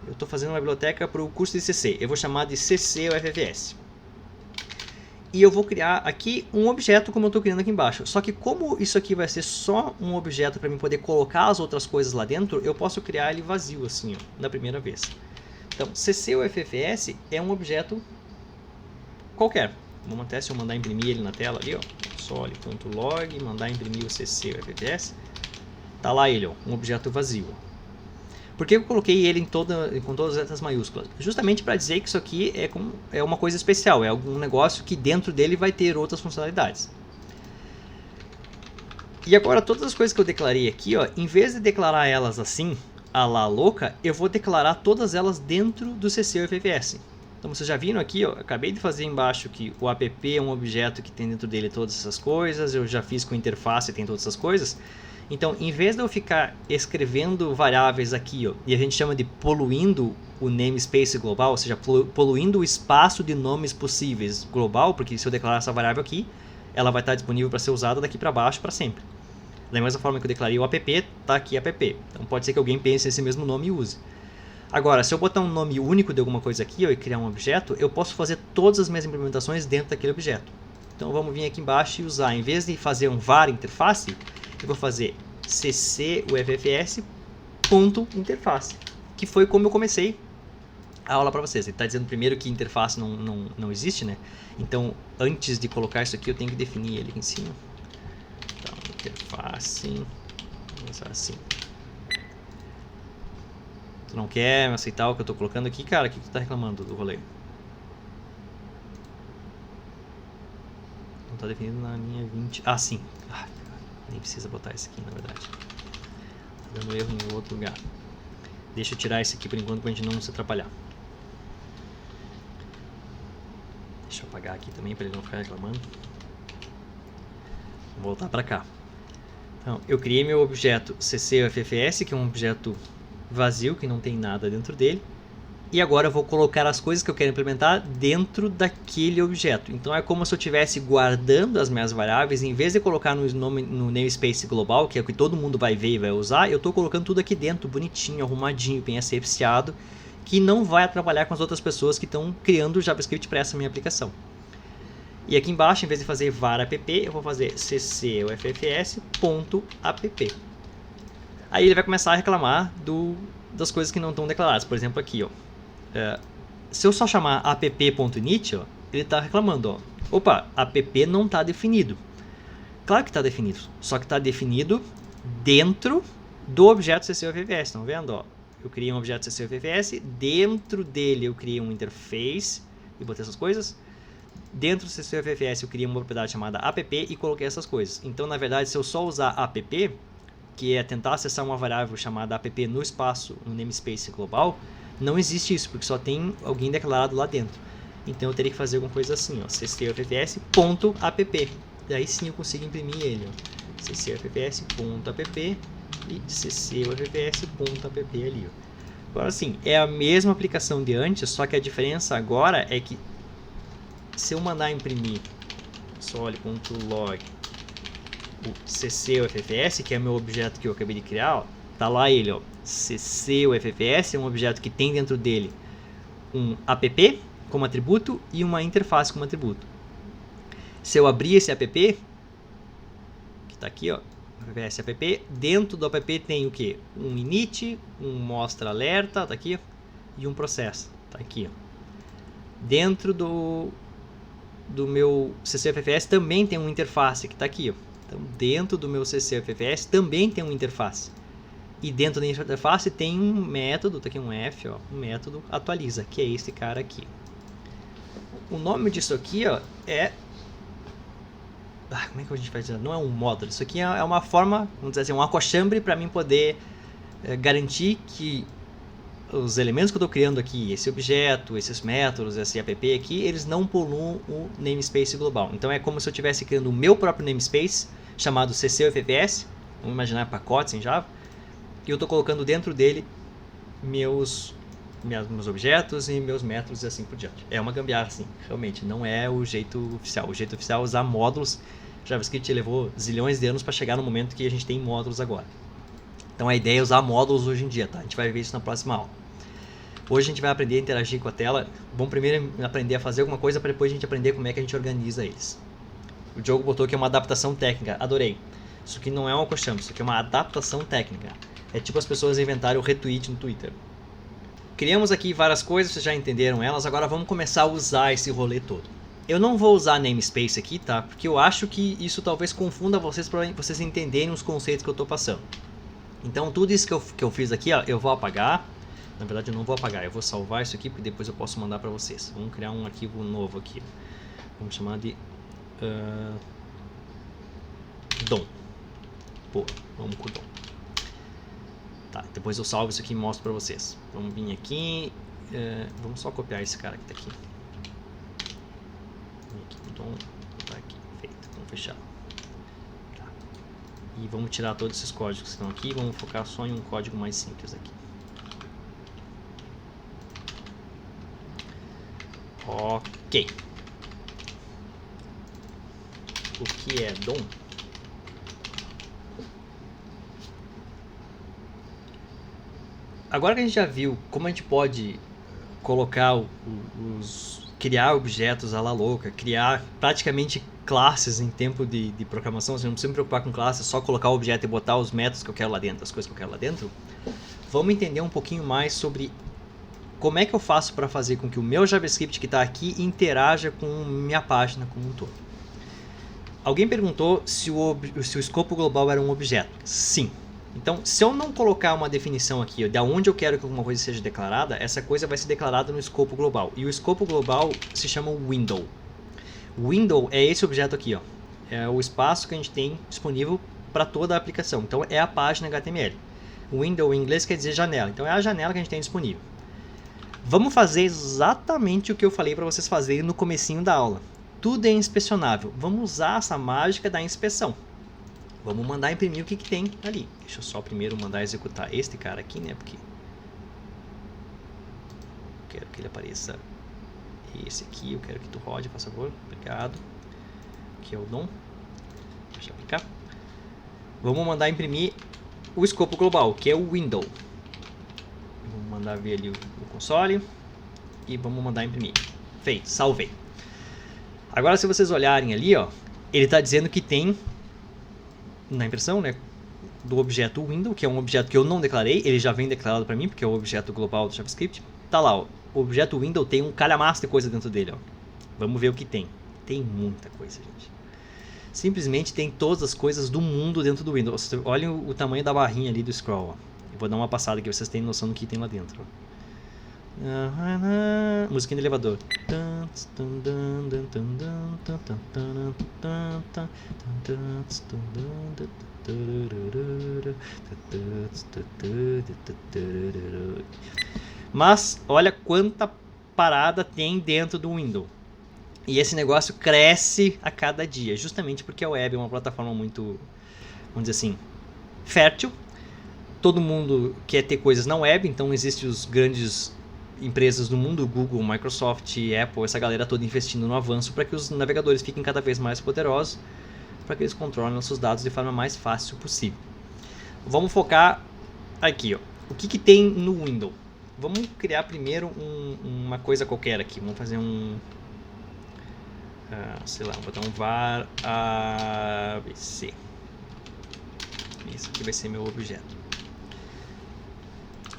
eu estou fazendo uma biblioteca para o curso de CC, eu vou chamar de CC-UFFS. E eu vou criar aqui um objeto como eu estou criando aqui embaixo. Só que como isso aqui vai ser só um objeto para mim poder colocar as outras coisas lá dentro, eu posso criar ele vazio assim, ó, da primeira vez. Então, CC-UFFS é um objeto qualquer. Vamos até se eu mandar imprimir ele na tela ali, ó, console.log, mandar imprimir o CC-UFFS. Tá lá ele, ó, um objeto vazio. Por que eu coloquei ele com todas as letras maiúsculas? Justamente para dizer que isso aqui é uma coisa especial, é algum negócio que dentro dele vai ter outras funcionalidades. E agora todas as coisas que eu declarei aqui, ó, em vez de declarar elas assim, a la louca, eu vou declarar todas elas dentro do CC-UFFS. Então vocês já viram aqui, ó, acabei de fazer embaixo que o app é um objeto que tem dentro dele todas essas coisas, eu já fiz com interface tem todas essas coisas. Então, em vez de eu ficar escrevendo variáveis aqui, ó, e a gente chama de poluindo o namespace global, ou seja, poluindo o espaço de nomes possíveis global, porque se eu declarar essa variável aqui, ela vai estar disponível para ser usada daqui para baixo para sempre. Da mesma forma que eu declarei o app, está aqui app. Então pode ser que alguém pense nesse mesmo nome e use. Agora, se eu botar um nome único de alguma coisa aqui, ó, e criar um objeto, eu posso fazer todas as minhas implementações dentro daquele objeto. Então vamos vir aqui embaixo e usar, em vez de fazer um var interface, eu vou fazer CC-UFFS.interface, que foi como eu comecei a aula para vocês. Ele está dizendo primeiro que interface não existe, né? Então, antes de colocar isso aqui, eu tenho que definir ele aqui em cima. Então, interface começar assim. Tu não quer aceitar o que eu tô colocando aqui, cara? O que tu tá reclamando do rolê? Não tá definido na linha 20. Ah, sim. Ah, nem precisa botar esse aqui, na verdade. Tá dando erro em outro lugar. Deixa eu tirar esse aqui por enquanto pra gente não se atrapalhar. Deixa eu apagar aqui também pra ele não ficar reclamando. Vou voltar pra cá. Então, eu criei meu objeto CCUFFS, que é um objeto vazio, que não tem nada dentro dele. E agora eu vou colocar as coisas que eu quero implementar dentro daquele objeto. Então é como se eu estivesse guardando as minhas variáveis, em vez de colocar no namespace global, que é o que todo mundo vai ver e vai usar, eu estou colocando tudo aqui dentro, bonitinho, arrumadinho, bem asepsiado, que não vai atrapalhar com as outras pessoas que estão criando JavaScript para essa minha aplicação. E aqui embaixo, em vez de fazer var app, eu vou fazer ccuffs.app. Aí ele vai começar a reclamar das coisas que não estão declaradas. Por exemplo, aqui, ó. Se eu só chamar app.init, ó, ele está reclamando, ó. Opa, app não está definido. Claro que está definido, só que está definido dentro do objeto CCUFFS. Estão vendo? Ó? Eu criei um objeto CCUFFS, dentro dele eu criei um interface e botei essas coisas. Dentro do CCUFFS eu criei uma propriedade chamada app e coloquei essas coisas. Então, na verdade, se eu só usar app, que é tentar acessar uma variável chamada app no espaço, no namespace global, não existe isso, porque só tem alguém declarado lá dentro. Então eu teria que fazer alguma coisa assim, ó, ccuffs.app. Daí sim eu consigo imprimir ele, ó, ccuffs.app e ccuffs.app ali, ó. Agora sim, é a mesma aplicação de antes, só que a diferença agora é que se eu mandar imprimir soli.log o ccuffs, que é meu objeto que eu acabei de criar, ó, tá lá ele, ó, ccuffs é um objeto que tem dentro dele um app como atributo e uma interface como atributo. Se eu abrir esse app, que está aqui, ó, app, dentro do app tem o que? Um init, um mostra alerta, tá aqui, ó, e um processo, tá aqui, ó. Dentro do meu ccuffs também tem uma interface que está aqui, ó. Então, dentro do meu ccuffs também tem uma interface. E dentro da interface tem um método, tá aqui um F, ó, um método atualiza, que é esse cara aqui. O nome disso aqui, ó, é... como é que a gente vai dizer? Não é um módulo, isso aqui é uma forma, vamos dizer assim, um acochambre para mim poder garantir que os elementos que eu estou criando aqui, esse objeto, esses métodos, esse app aqui, eles não poluam o namespace global. Então é como se eu estivesse criando o meu próprio namespace, chamado ccuffs, vamos imaginar pacotes em Java, e eu estou colocando dentro dele meus objetos e meus métodos e assim por diante. É uma gambiarra, sim, realmente, não é o jeito oficial. O jeito oficial é usar módulos. JavaScript levou zilhões de anos para chegar no momento que a gente tem módulos agora. Então a ideia é usar módulos hoje em dia, tá? A gente vai ver isso na próxima aula. Hoje a gente vai aprender a interagir com a tela. Vamos primeiro aprender a fazer alguma coisa para depois a gente aprender como é que a gente organiza eles. O Diogo botou que é uma adaptação técnica. Adorei. Isso aqui não é um acochambre, isso aqui é uma adaptação técnica. É tipo as pessoas inventarem o retweet no Twitter. Criamos aqui várias coisas, vocês já entenderam elas, agora vamos começar a usar esse rolê todo. Eu não vou usar namespace aqui, tá? Porque eu acho que isso talvez confunda vocês para vocês entenderem os conceitos que eu estou passando. Então tudo isso que eu fiz aqui, ó, eu vou apagar. Na verdade eu não vou apagar, eu vou salvar isso aqui porque depois eu posso mandar para vocês. Vamos criar um arquivo novo aqui. Vamos chamar de DOM. Pô, vamos com o DOM. Tá, depois eu salvo isso aqui e mostro pra vocês. Vamos vir aqui. Vamos só copiar esse cara que tá aqui. Vem aqui pro DOM. Tá aqui, feito. Vamos fechar. Tá. E vamos tirar todos esses códigos que estão aqui. Vamos focar só em um código mais simples aqui. Ok. O que é DOM? Agora que a gente já viu como a gente pode colocar criar objetos à la louca, criar praticamente classes em tempo de programação, você não precisa me preocupar com classes, é só colocar o objeto e botar os métodos que eu quero lá dentro, as coisas que eu quero lá dentro, vamos entender um pouquinho mais sobre como é que eu faço para fazer com que o meu JavaScript que está aqui interaja com minha página como um todo. Alguém perguntou se o escopo global era um objeto. Sim. Então, se eu não colocar uma definição aqui, ó, de onde eu quero que alguma coisa seja declarada, essa coisa vai ser declarada no escopo global. E o escopo global se chama window. Window é esse objeto aqui, ó. É o espaço que a gente tem disponível para toda a aplicação. Então, é a página HTML. Window em inglês quer dizer janela. Então, é a janela que a gente tem disponível. Vamos fazer exatamente o que eu falei para vocês fazerem no comecinho da aula. Tudo é inspecionável. Vamos usar essa mágica da inspeção. Vamos mandar imprimir o que tem ali. Deixa eu só primeiro mandar executar este cara aqui, né? Porque quero que ele apareça. Esse aqui, eu quero que tu rode, por favor. Obrigado. Aqui é o DOM. Deixa eu aplicar. Vamos mandar imprimir o escopo global, que é o window. Vamos mandar ver ali o console. E vamos mandar imprimir. Feito, salvei. Agora, se vocês olharem ali, ó, ele está dizendo que tem na impressão, né, do objeto window, que é um objeto que eu não declarei, ele já vem declarado para mim, porque é o objeto global do JavaScript. Tá lá, ó, o objeto window tem um calhamaço de coisa dentro dele, ó. Vamos ver o que tem. Tem muita coisa, gente. Simplesmente tem todas as coisas do mundo dentro do window. Olhem o tamanho da barrinha ali do scroll, ó. Eu vou dar uma passada aqui, vocês têm noção do que tem lá dentro, ó. Musiquinha de elevador. Mas olha quanta parada tem dentro do Windows. E esse negócio cresce a cada dia, justamente porque a web é uma plataforma muito, vamos dizer assim, fértil. Todo mundo quer ter coisas na web, então existem os grandes empresas do mundo, Google, Microsoft, Apple, essa galera toda investindo no avanço para que os navegadores fiquem cada vez mais poderosos, para que eles controlem nossos dados de forma mais fácil possível. Vamos focar aqui, ó. O que tem no Windows? Vamos criar primeiro uma coisa qualquer aqui. Vamos fazer sei lá, vou botar um var abc. Esse aqui vai ser meu objeto.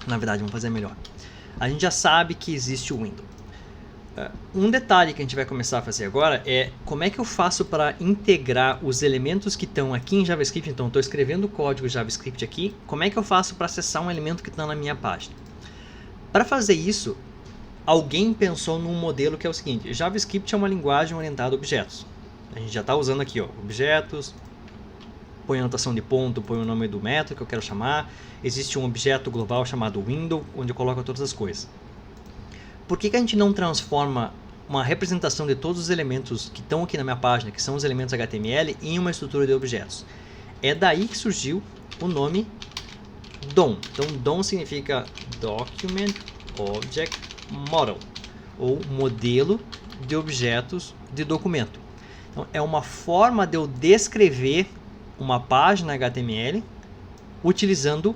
Na verdade, vamos fazer melhor. A gente já sabe que existe o window. Um detalhe que a gente vai começar a fazer agora é como é que eu faço para integrar os elementos que estão aqui em JavaScript. Então, estou escrevendo o código JavaScript aqui. Como é que eu faço para acessar um elemento que está na minha página? Para fazer isso, alguém pensou num modelo que é o seguinte: JavaScript é uma linguagem orientada a objetos. A gente já está usando aqui, ó, objetos. Põe a anotação de ponto, põe o nome do método que eu quero chamar. Existe um objeto global chamado window, onde eu coloco todas as coisas. Por que a gente não transforma uma representação de todos os elementos que estão aqui na minha página, que são os elementos HTML, em uma estrutura de objetos? É daí que surgiu o nome DOM. Então, DOM significa Document Object Model, ou modelo de objetos de documento. Então, é uma forma de eu descrever uma página HTML utilizando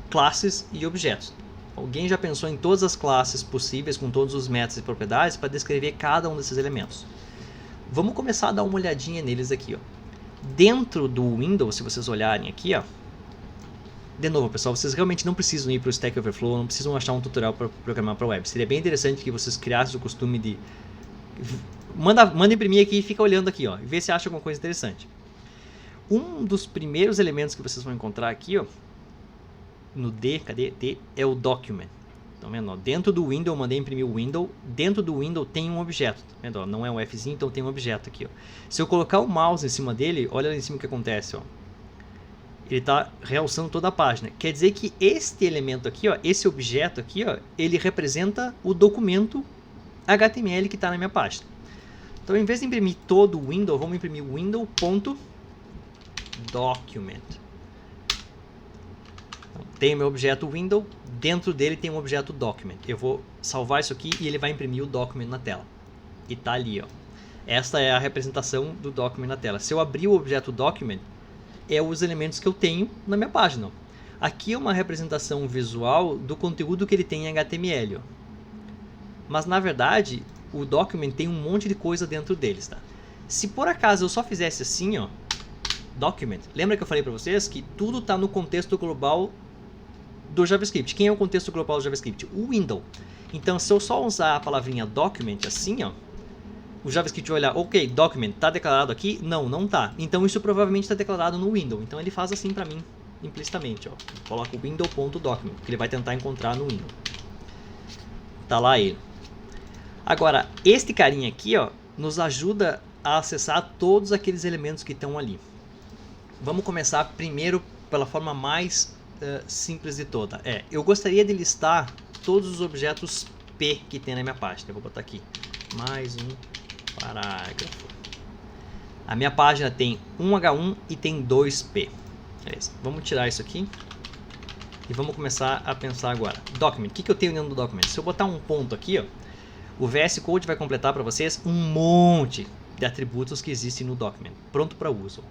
classes e objetos. Alguém já pensou em todas as classes possíveis com todos os métodos e propriedades para descrever cada um desses elementos? Vamos começar a dar uma olhadinha neles aqui, ó. Dentro do Windows, se vocês olharem aqui, ó, de novo, pessoal, vocês realmente não precisam ir para o Stack Overflow, não precisam achar um tutorial para programar para web. Seria bem interessante que vocês criassem o costume de manda imprimir aqui e fica olhando aqui, ó, e vê se acha alguma coisa interessante. Um dos primeiros elementos que vocês vão encontrar aqui, ó, no D, cadê? D, é o document. Tá vendo? Ó, dentro do window, eu mandei imprimir o window. Dentro do window tem um objeto. Tá vendo? Ó, não é um Fzinho, então tem um objeto aqui. Ó. Se eu colocar o mouse em cima dele, olha lá em cima o que acontece. Ó. Ele está realçando toda a página. Quer dizer que este elemento aqui, ó, esse objeto aqui, ó, ele representa o documento HTML que está na minha página. Então, em vez de imprimir todo o window, vamos imprimir o window.document. Então, tem o meu objeto window, dentro dele tem um objeto document. Eu vou salvar isso aqui e ele vai imprimir o document na tela. E tá ali, ó. Esta é a representação do document na tela. Se eu abrir o objeto document, é os elementos que eu tenho na minha página. Ó. Aqui é uma representação visual do conteúdo que ele tem em HTML. Ó. Mas na verdade, o document tem um monte de coisa dentro deles, tá? Se por acaso eu só fizesse assim, ó, document, lembra que eu falei para vocês que tudo está no contexto global do JavaScript. Quem é o contexto global do JavaScript? O window. Então, se eu só usar a palavrinha document assim, ó, o JavaScript vai olhar, ok, document, está declarado aqui? Não, não está. Então, isso provavelmente está declarado no window. Então, ele faz assim para mim. implicitamente, ó. Coloca o window.document, que ele vai tentar encontrar no window. Tá lá ele. Agora, este carinha aqui, ó, nos ajuda a acessar todos aqueles elementos que estão ali. Vamos começar primeiro pela forma mais simples de toda. Eu gostaria de listar todos os objetos P que tem na minha página. Eu vou botar aqui mais um parágrafo. A minha página tem um H1 e tem 2P. Beleza. Vamos tirar isso aqui e vamos começar a pensar agora. Document. O que eu tenho dentro do document? Se eu botar um ponto aqui, ó, o VS Code vai completar para vocês um monte de atributos que existem no document, pronto para uso.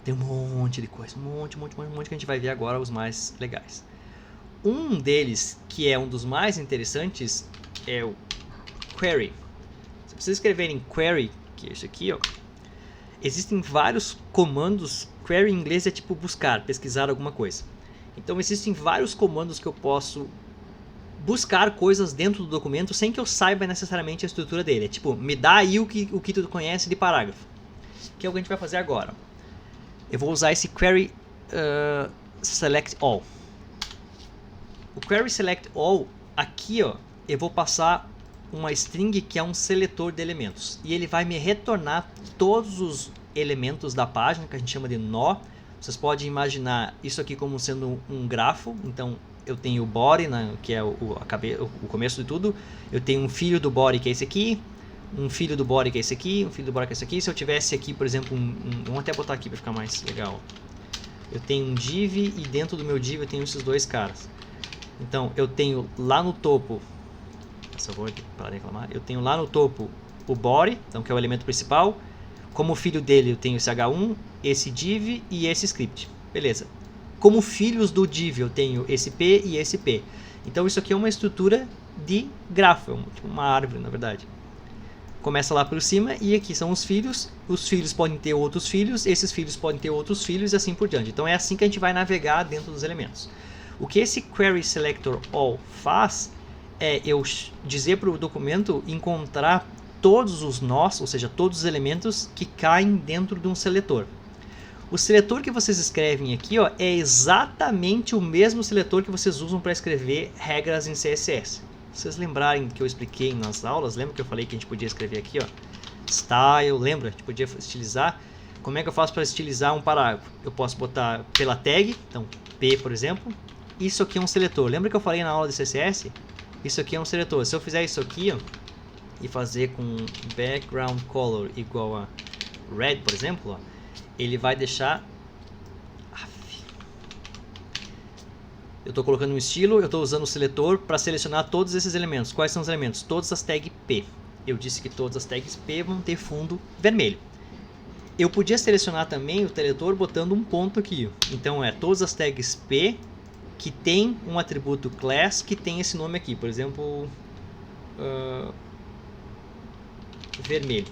Tem um monte de coisa, um monte que a gente vai ver agora, os mais legais. Um deles, que é um dos mais interessantes, é o query. Se vocês escreverem query, que é isso aqui, ó, existem vários comandos. Query em inglês é tipo buscar, pesquisar alguma coisa. Então existem vários comandos que eu posso buscar coisas dentro do documento sem que eu saiba necessariamente a estrutura dele. É tipo, me dá aí o que tu conhece de parágrafo. Que é o que a gente vai fazer agora. Eu vou usar esse query select all. O query select all, aqui, ó, eu vou passar uma string que é um seletor de elementos. E ele vai me retornar todos os elementos da página, que a gente chama de nó. Vocês podem imaginar isso aqui como sendo um grafo. Então, eu tenho o body, que é o começo de tudo. Eu tenho um filho do body, que é esse aqui. Um filho do body, que é esse aqui. Um filho do body, que é esse aqui. Se eu tivesse aqui, por exemplo, vamos até botar aqui para ficar mais legal. Eu tenho um div e dentro do meu div eu tenho esses dois caras. Então, eu tenho lá no topo, eu vou parar de reclamar, eu tenho lá no topo o body, então, que é o elemento principal. Como filho dele eu tenho esse H1, esse div e esse script. Beleza. Como filhos do div eu tenho esse P e esse P. Então isso aqui é uma estrutura de grafo, tipo uma árvore na verdade. Começa lá por cima e aqui são os filhos podem ter outros filhos, esses filhos podem ter outros filhos e assim por diante. Então é assim que a gente vai navegar dentro dos elementos. O que esse query selector all faz é eu dizer para o documento encontrar todos os nós, ou seja, todos os elementos que caem dentro de um seletor. O seletor que vocês escrevem aqui, ó, é exatamente o mesmo seletor que vocês usam para escrever regras em CSS. Se vocês lembrarem que eu expliquei nas aulas, lembra que eu falei que a gente podia escrever aqui, ó, style, lembra? A gente podia estilizar. Como é que eu faço para estilizar um parágrafo? Eu posso botar pela tag, então P, por exemplo. Isso aqui é um seletor. Lembra que eu falei na aula de CSS? Isso aqui é um seletor. Se eu fizer isso aqui, ó, e fazer com background color igual a red, por exemplo, ó, ele vai deixar... Eu estou colocando um estilo, eu estou usando o seletor para selecionar todos esses elementos. Quais são os elementos? Todas as tags P. Eu disse que todas as tags P vão ter fundo vermelho. Eu podia selecionar também o seletor botando um ponto aqui. Então todas as tags P que tem um atributo class que tem esse nome aqui. Por exemplo, vermelho.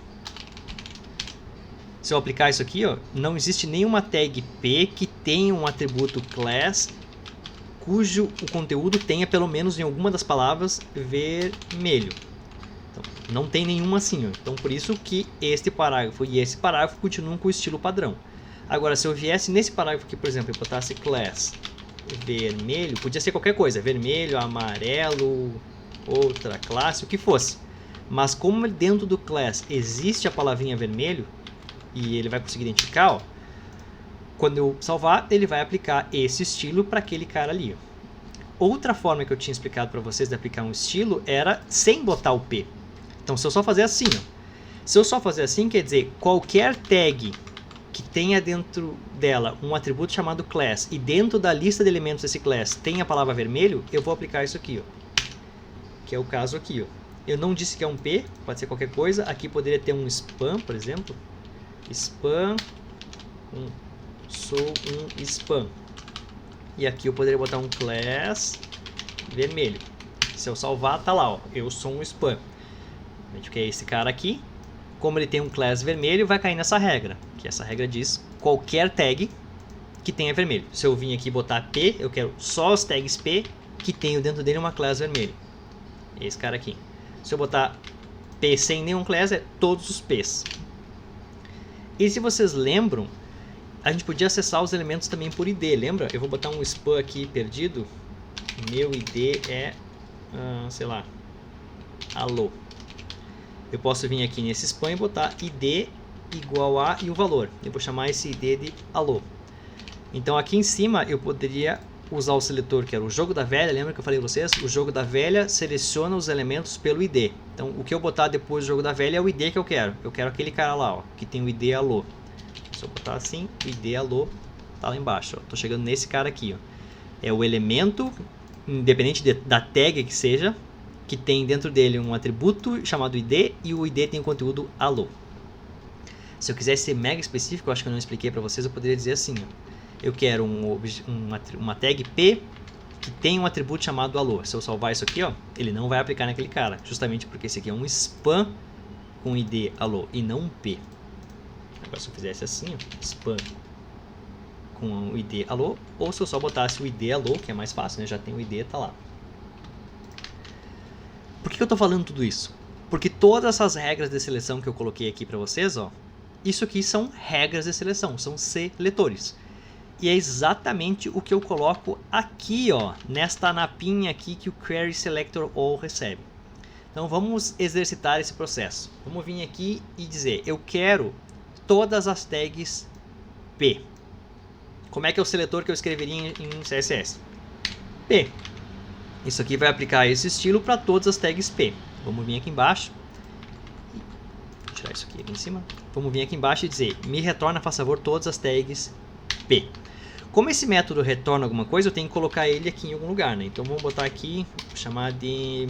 Se eu aplicar isso aqui, ó, não existe nenhuma tag P que tenha um atributo class cujo o conteúdo tenha pelo menos em alguma das palavras vermelho. Então, não tem nenhuma assim, ó. Então por isso que este parágrafo e esse parágrafo continuam com o estilo padrão. Agora, se eu viesse nesse parágrafo aqui, por exemplo, e botasse class vermelho, podia ser qualquer coisa, vermelho, amarelo, outra classe, o que fosse. Mas como dentro do class existe a palavrinha vermelho, e ele vai conseguir identificar, ó, quando eu salvar, ele vai aplicar esse estilo para aquele cara ali. Ó. Outra forma que eu tinha explicado para vocês de aplicar um estilo era sem botar o P. Então, se eu só fazer assim, ó, se eu só fazer assim, quer dizer, qualquer tag que tenha dentro dela um atributo chamado class e dentro da lista de elementos desse class tem a palavra vermelho, eu vou aplicar isso aqui, ó, que é o caso aqui. Ó. Eu não disse que é um P, pode ser qualquer coisa. Aqui poderia ter um spam, por exemplo. Spam, sou um spam. E aqui eu poderia botar um class vermelho. Se eu salvar, tá lá, ó, eu sou um spam. A gente quer esse cara aqui. Como ele tem um class vermelho, vai cair nessa regra. Que essa regra diz qualquer tag que tenha vermelho. Se eu vim aqui botar P, eu quero só os tags P que tenham dentro dele uma class vermelho. Esse cara aqui. Se eu botar P sem nenhum class, é todos os P's. E se vocês lembram, A gente podia acessar os elementos também por ID, lembra? Eu vou botar um span aqui perdido. Meu ID é, sei lá, alô. Eu posso vir aqui nesse span e botar ID igual a e o valor. Eu vou chamar esse ID de alô. Então aqui em cima eu poderia usar o seletor que era o jogo da velha. Lembra que eu falei para vocês? O jogo da velha seleciona os elementos pelo ID. Então o que eu botar depois do jogo da velha é o ID que eu quero. Eu quero aquele cara lá, ó, que tem o ID alô. Se eu botar assim, o ID alô tá lá embaixo. Estou chegando nesse cara aqui. Ó. É o elemento, independente da tag que seja, que tem dentro dele um atributo chamado ID e o ID tem o conteúdo alô. Se eu quisesse ser mega específico, eu acho que eu não expliquei para vocês, eu poderia dizer assim, ó. Eu quero uma tag P que tem um atributo chamado alô. Se eu salvar isso aqui, ó, ele não vai aplicar naquele cara, justamente porque esse aqui é um span com ID alô e não um P. Agora se eu fizesse assim, ó, span com o ID alô, ou se eu só botasse o ID alô, que é mais fácil, né? Já tem o ID, tá lá. Por que eu tô falando tudo isso? Porque todas essas regras de seleção que eu coloquei aqui para vocês, ó, isso aqui são regras de seleção, são seletores. E é exatamente o que eu coloco aqui, ó, nesta napinha aqui que o Query Selector All recebe. Então vamos exercitar esse processo. Vamos vir aqui e dizer, eu quero todas as tags P. Como é que é o seletor que eu escreveria em CSS? P. Isso aqui vai aplicar esse estilo para todas as tags P. Vamos vir aqui embaixo. Vou tirar isso aqui em cima. Vamos vir aqui embaixo e dizer, me retorna, por favor, todas as tags P. Como esse método retorna alguma coisa, eu tenho que colocar ele aqui em algum lugar, né? Então vamos botar aqui, vou chamar de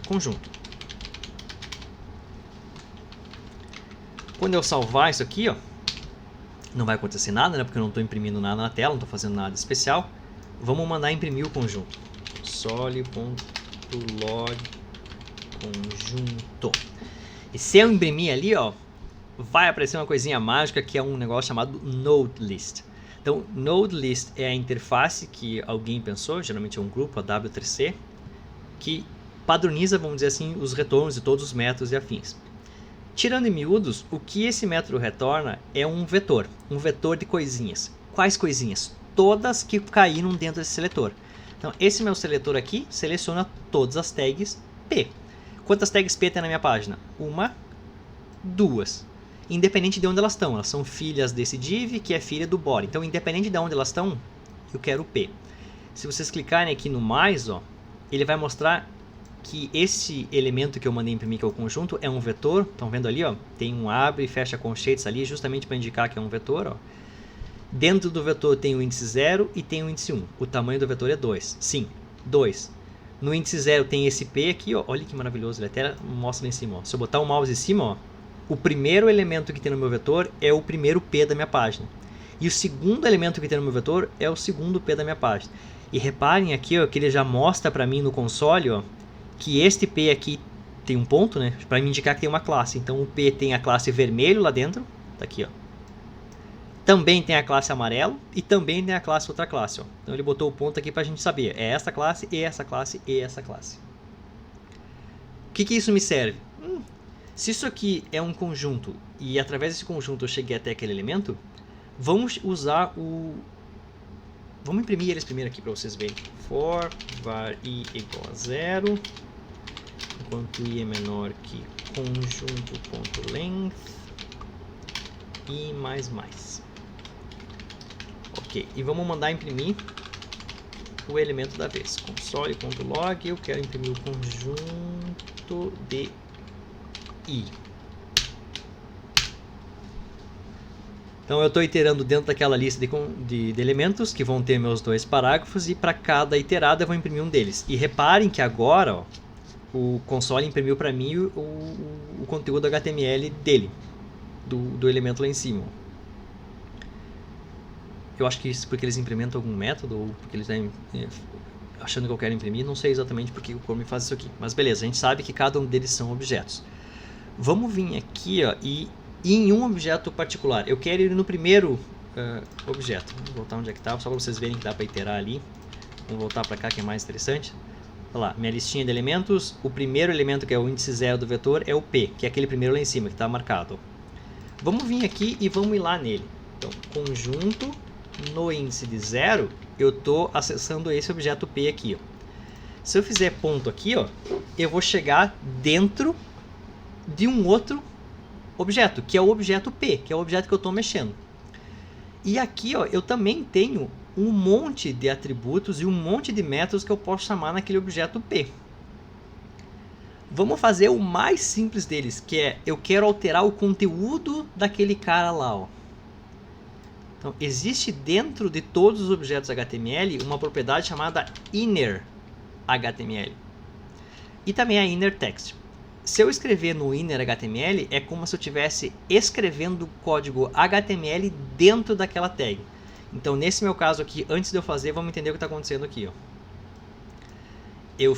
conjunto. Quando eu salvar isso aqui, ó, não vai acontecer nada, né? Porque eu não estou imprimindo nada na tela, não estou fazendo nada especial. Vamos mandar imprimir o conjunto. Console.log conjunto. E se eu imprimir ali, ó, vai aparecer uma coisinha mágica que é um negócio chamado Node List. Então, Node List é a interface que alguém pensou, geralmente é um grupo, a W3C, que padroniza, vamos dizer assim, os retornos de todos os métodos e afins. Tirando em miúdos, o que esse método retorna é um vetor de coisinhas. Quais coisinhas? Todas que caíram dentro desse seletor. Então, esse meu seletor aqui seleciona todas as tags P. Quantas tags P tem na minha página? Uma, duas. Independente de onde elas estão. Elas são filhas desse div, que é filha do body. Então, independente de onde elas estão, eu quero P. Se vocês clicarem aqui no mais, ó, ele vai mostrar que esse elemento que eu mandei imprimir, que é o conjunto, é um vetor. Estão vendo ali? Ó, tem um abre e fecha conchetes ali, justamente para indicar que é um vetor. Ó. Dentro do vetor tem o índice 0 e tem o índice 1. O tamanho do vetor é 2. Sim, 2. No índice 0 tem esse P aqui. Ó. Olha que maravilhoso. Ele até mostra lá em cima. Ó. Se eu botar o mouse em cima, ó, o primeiro elemento que tem no meu vetor é o primeiro P da minha página. E o segundo elemento que tem no meu vetor é o segundo P da minha página. E reparem aqui, ó, que ele já mostra para mim no console, ó, que este P aqui tem um ponto, né, para me indicar que tem uma classe. Então o P tem a classe vermelho lá dentro, tá aqui, ó. Também tem a classe amarelo e também tem a classe outra classe, ó. Então ele botou o ponto aqui para a gente saber, é essa classe e essa classe e essa classe. O que isso me serve? Se isso aqui é um conjunto e através desse conjunto eu cheguei até aquele elemento, vamos usar o... Vamos imprimir eles primeiro aqui para vocês verem. For var i igual a 0, enquanto i é menor que conjunto.length e mais. Ok, e vamos mandar imprimir o elemento da vez. Console.log, eu quero imprimir o conjunto de i. Então eu estou iterando dentro daquela lista de elementos que vão ter meus dois parágrafos e para cada iterada eu vou imprimir um deles. E reparem que agora, ó, o console imprimiu para mim o conteúdo HTML dele, do elemento lá em cima. Eu acho que isso porque eles implementam algum método ou porque eles estão achando que eu quero imprimir, não sei exatamente porque o Chrome faz isso aqui. Mas beleza, a gente sabe que cada um deles são objetos. Vamos vir aqui, ó, e em um objeto particular. Eu quero ir no primeiro objeto. Vou voltar onde é que estava, só para vocês verem que dá para iterar ali. Vamos voltar para cá que é mais interessante. Olha lá, minha listinha de elementos. O primeiro elemento, que é o índice 0 do vetor, é o P, que é aquele primeiro lá em cima que está marcado. Vamos vir aqui e vamos ir lá nele. Então, conjunto no índice de 0, eu estou acessando esse objeto P aqui. Ó. Se eu fizer ponto aqui, ó, eu vou chegar dentro de um outro objeto, que é o objeto P, que é o objeto que eu estou mexendo. E aqui, ó, eu também tenho um monte de atributos e um monte de métodos que eu posso chamar naquele objeto P. Vamos fazer o mais simples deles, que é eu quero alterar o conteúdo daquele cara lá. Ó. Então, existe dentro de todos os objetos HTML uma propriedade chamada inner HTML. E também a inner text. Se eu escrever no inner HTML, é como se eu estivesse escrevendo código HTML dentro daquela tag. Então, nesse meu caso aqui, antes de eu fazer, vamos entender o que está acontecendo aqui. Ó. Eu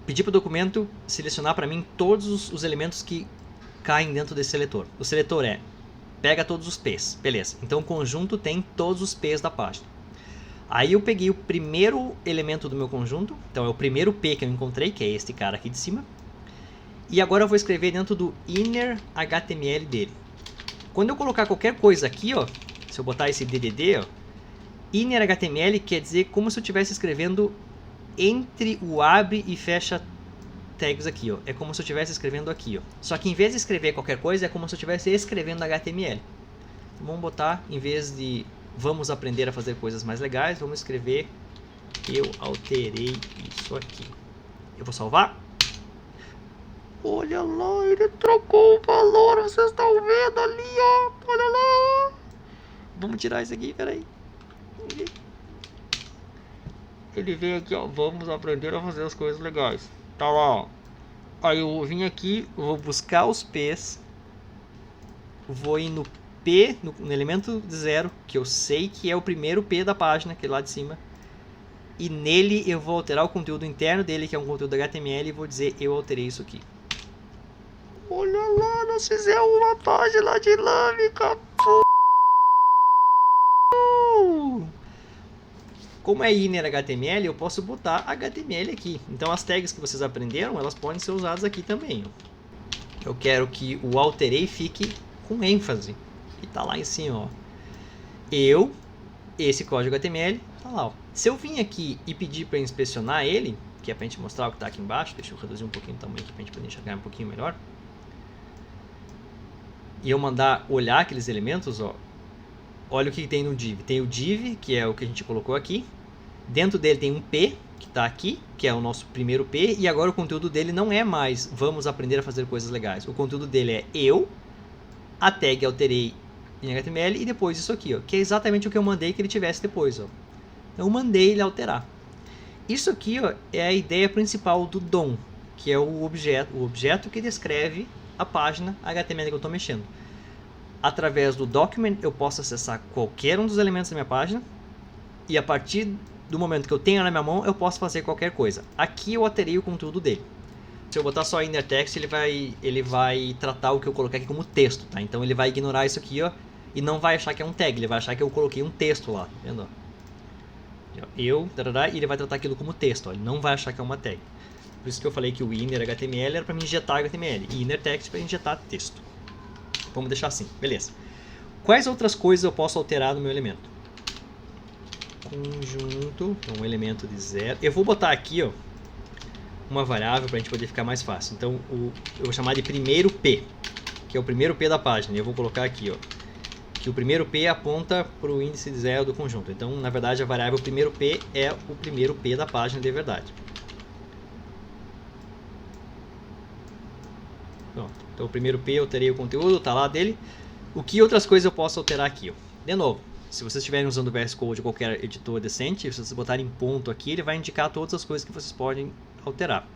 pedi para o documento selecionar para mim todos os elementos que caem dentro desse seletor. O seletor pega todos os P's, beleza. Então o conjunto tem todos os P's da página. Aí eu peguei o primeiro elemento do meu conjunto, então é o primeiro P que eu encontrei, que é este cara aqui de cima. E agora eu vou escrever dentro do inner HTML dele. Quando eu colocar qualquer coisa aqui, ó, se eu botar esse DDD, ó, inner HTML quer dizer como se eu estivesse escrevendo entre o abre e fecha tags aqui, ó. É como se eu estivesse escrevendo aqui, ó. Só que em vez de escrever qualquer coisa, é como se eu estivesse escrevendo HTML. Então, vamos botar, em vez de vamos aprender a fazer coisas mais legais, vamos escrever eu alterei isso aqui. Eu vou salvar. Olha lá, ele trocou o valor, vocês estão vendo ali, ó. Olha lá. Vamos tirar isso aqui, peraí. Ele veio aqui, ó, vamos aprender a fazer as coisas legais. Tá lá, ó. Aí eu vim aqui, vou buscar os P's. Vou ir no P, no elemento de 0, que eu sei que é o primeiro P da página, aquele lá de cima. E nele eu vou alterar o conteúdo interno dele, que é um conteúdo HTML, e vou dizer eu alterei isso aqui. Olha lá, nós fizemos uma página dinâmica. Como é inner HTML, eu posso botar HTML aqui. Então as tags que vocês aprenderam, elas podem ser usadas aqui também. Ó. Eu quero que o alterei fique com ênfase. E tá lá em cima, ó. Esse código HTML, tá lá, ó. Se eu vim aqui e pedir para inspecionar ele, que é pra gente mostrar o que tá aqui embaixo, deixa eu reduzir um pouquinho o tamanho aqui pra gente poder enxergar um pouquinho melhor. E eu mandar olhar aqueles elementos, ó. Olha o que tem no div. Tem o div, que é o que a gente colocou aqui. Dentro dele tem um P, que está aqui, que é o nosso primeiro P. E agora o conteúdo dele não é mais vamos aprender a fazer coisas legais. O conteúdo dele é a tag alterei em HTML e depois isso aqui, ó, que é exatamente o que eu mandei que ele tivesse depois. Ó. Então eu mandei ele alterar. Isso aqui, ó, é a ideia principal do DOM, que é o objeto que descreve a página HTML que eu estou mexendo. Através do document eu posso acessar qualquer um dos elementos da minha página e a partir do momento que eu tenho na minha mão eu posso fazer qualquer coisa. Aqui eu alterei o conteúdo dele. Se eu botar só inner text ele vai tratar o que eu coloquei aqui como texto, tá? Então ele vai ignorar isso aqui, ó, e não vai achar que é um tag, ele vai achar que eu coloquei um texto lá, tá vendo? E ele vai tratar aquilo como texto, ó, ele não vai achar que é uma tag. Por isso que eu falei que o inner HTML era para me injetar HTML e inner text para injetar texto. Vamos deixar assim, beleza. Quais outras coisas eu posso alterar no meu elemento? Conjunto, um elemento de 0. Eu vou botar aqui, ó, uma variável para a gente poder ficar mais fácil. Então, eu vou chamar de primeiro P, que é o primeiro P da página. Eu vou colocar aqui, ó, que o primeiro P aponta para o índice de 0 do conjunto. Então, na verdade, a variável primeiro P é o primeiro P da página de verdade. Pronto. Então, o primeiro P eu alterei o conteúdo, está lá dele. O que outras coisas eu posso alterar aqui? Ó? De novo, se vocês estiverem usando o VS Code ou qualquer editor decente, se vocês botarem ponto aqui, ele vai indicar todas as coisas que vocês podem alterar.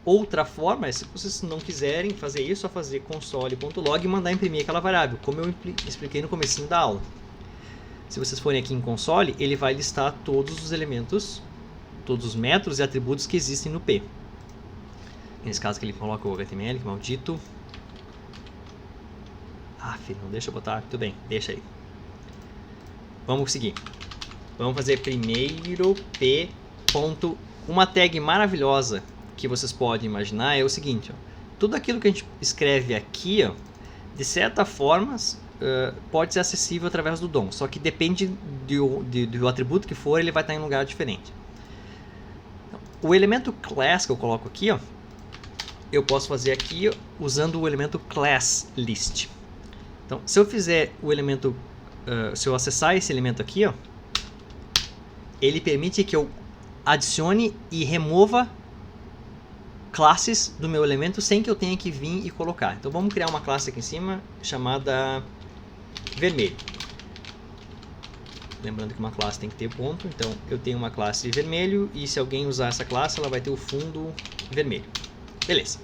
Outra forma é, se vocês não quiserem fazer isso, é só fazer console.log e mandar imprimir aquela variável, como eu expliquei no comecinho da aula. Se vocês forem aqui em console, ele vai listar todos os elementos, todos os métodos e atributos que existem no P. Nesse caso que ele coloca o HTML, que maldito. Ah, filho, não deixa eu botar. Tudo bem, deixa aí. Vamos seguir. Vamos fazer primeiro P. Uma tag maravilhosa que vocês podem imaginar é o seguinte, ó. Tudo aquilo que a gente escreve aqui, ó, de certa forma, pode ser acessível através do DOM, só que depende do atributo que for, ele vai estar em um lugar diferente. Então, o elemento class que eu coloco aqui, ó, eu posso fazer aqui usando o elemento class list. Então, se eu fizer o elemento, se eu acessar esse elemento aqui, ó, ele permite que eu adicione e remova classes do meu elemento sem que eu tenha que vir e colocar. Então vamos criar uma classe aqui em cima chamada vermelho. Lembrando que uma classe tem que ter ponto, então eu tenho uma classe vermelho e se alguém usar essa classe ela vai ter o fundo vermelho. Beleza.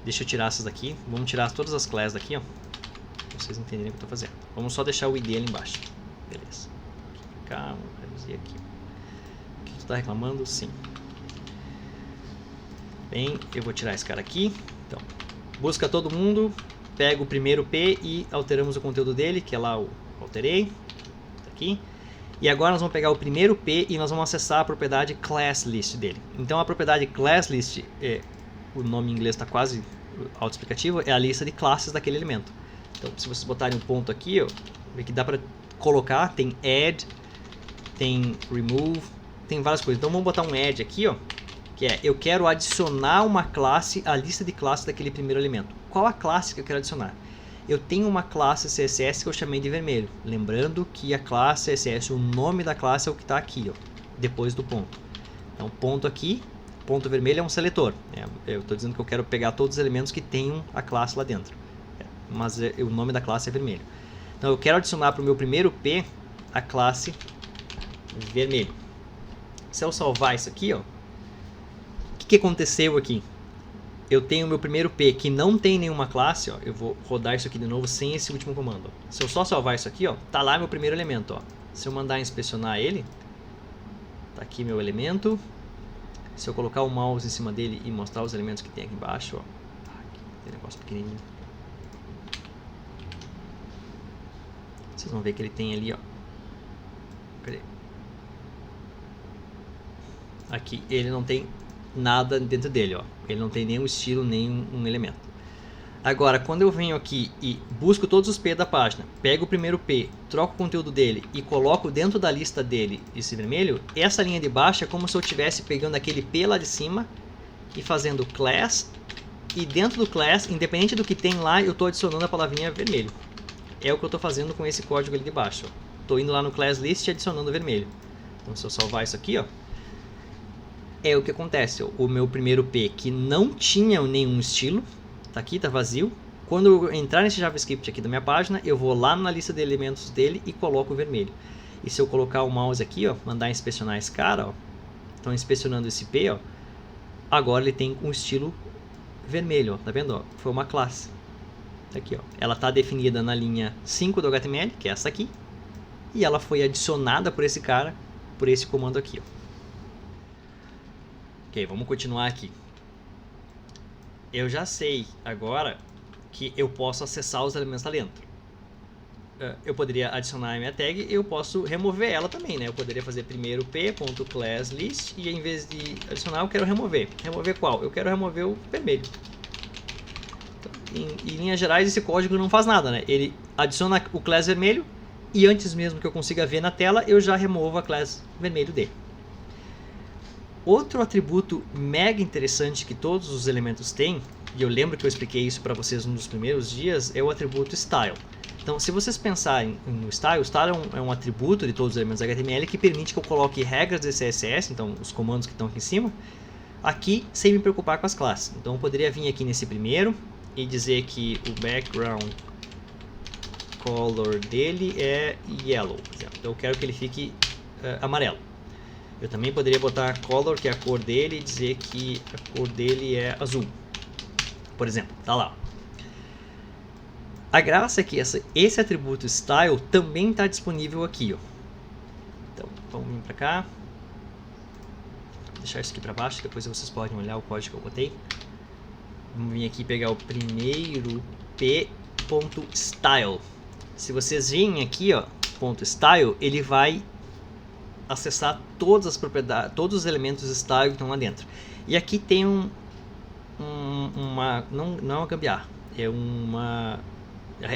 Deixa eu tirar essas daqui. Vamos tirar todas as classes daqui, ó, pra vocês entenderem o que eu estou fazendo. Vamos só deixar o ID ali embaixo. Beleza. Aqui pra cá, vamos reduzir aqui. O que tu está reclamando? Sim. Bem, eu vou tirar esse cara aqui. Então, busca todo mundo, pega o primeiro P e alteramos o conteúdo dele, que é lá o alterei. Tá aqui. E agora nós vamos pegar o primeiro P e nós vamos acessar a propriedade class list dele. Então a propriedade class list, o nome em inglês está quase autoexplicativo, é a lista de classes daquele elemento. Então se vocês botarem um ponto aqui, ó, vê que dá para colocar, tem add, tem remove, tem várias coisas. Então vamos botar um add aqui, ó, que é, eu quero adicionar uma classe à lista de classes daquele primeiro elemento. Qual a classe que eu quero adicionar? Eu tenho uma classe CSS que eu chamei de vermelho. Lembrando que a classe CSS, o nome da classe é o que está aqui, ó, depois do ponto. Então, ponto aqui, ponto vermelho é um seletor. Eu estou dizendo que eu quero pegar todos os elementos que tenham a classe lá dentro. Mas o nome da classe é vermelho. Então, eu quero adicionar para o meu primeiro P a classe vermelho. Se eu salvar isso aqui, ó, o que aconteceu aqui? Eu tenho o meu primeiro P que não tem nenhuma classe, ó. Eu vou rodar isso aqui de novo sem esse último comando. Ó. Se eu só salvar isso aqui, ó, tá lá meu primeiro elemento. Ó. Se eu mandar inspecionar ele, tá aqui meu elemento. Se eu colocar o mouse em cima dele e mostrar os elementos que tem aqui embaixo, ó, aqui tem um negócio pequenininho. Vocês vão ver que ele tem ali, ó. Cadê? Aqui ele não tem nada dentro dele, ó. Ele não tem nenhum estilo, nem um elemento. Agora, quando eu venho aqui e busco todos os P da página, pego o primeiro P, troco o conteúdo dele e coloco dentro da lista dele esse vermelho, essa linha de baixo é como se eu estivesse pegando aquele P lá de cima e fazendo class, e dentro do class, independente do que tem lá, eu estou adicionando a palavrinha vermelho. É o que eu estou fazendo com esse código ali de baixo. Estou indo lá no class list e adicionando vermelho. Então, se eu salvar isso aqui, ó, é o que acontece, o meu primeiro P que não tinha nenhum estilo, tá aqui, tá vazio. Quando eu entrar nesse JavaScript aqui da minha página, eu vou lá na lista de elementos dele e coloco o vermelho. E se eu colocar o mouse aqui, ó, mandar inspecionar esse cara, ó, então inspecionando esse P, ó, agora ele tem um estilo vermelho, ó, tá vendo? Ó, foi uma classe. Tá aqui, ó. Ela tá definida na linha 5 do HTML, que é essa aqui, e ela foi adicionada por esse cara, por esse comando aqui, ó. Ok, vamos continuar aqui. Eu já sei agora que eu posso acessar os elementos lá dentro. Eu poderia adicionar a minha tag e eu posso remover ela também, né? Eu poderia fazer primeiro p.classList e em vez de adicionar eu quero remover. Remover qual? Eu quero remover o vermelho. Então, em linhas gerais esse código não faz nada, né? Ele adiciona o class vermelho e antes mesmo que eu consiga ver na tela eu já removo a class vermelho dele. Outro atributo mega interessante que todos os elementos têm, e eu lembro que eu expliquei isso para vocês num dos primeiros dias, é o atributo style. Então, se vocês pensarem no style, o style é um atributo de todos os elementos HTML que permite que eu coloque regras de CSS, então os comandos que estão aqui em cima, aqui sem me preocupar com as classes. Então, eu poderia vir aqui nesse primeiro e dizer que o background color dele é yellow, por exemplo. Então, eu quero que ele fique amarelo. Eu também poderia botar color, que é a cor dele, e dizer que a cor dele é azul. Por exemplo, tá lá. A graça é que esse atributo style também está disponível aqui, ó. Então, vamos vir para cá. Vou deixar isso aqui para baixo, depois vocês podem olhar o código que eu botei. Vamos vir aqui pegar o primeiro p.style. Se vocês virem aqui, ó, .style, ele vai acessar todas as propriedades, todos os elementos style que estão lá dentro. E aqui tem não é uma gambiarra, é uma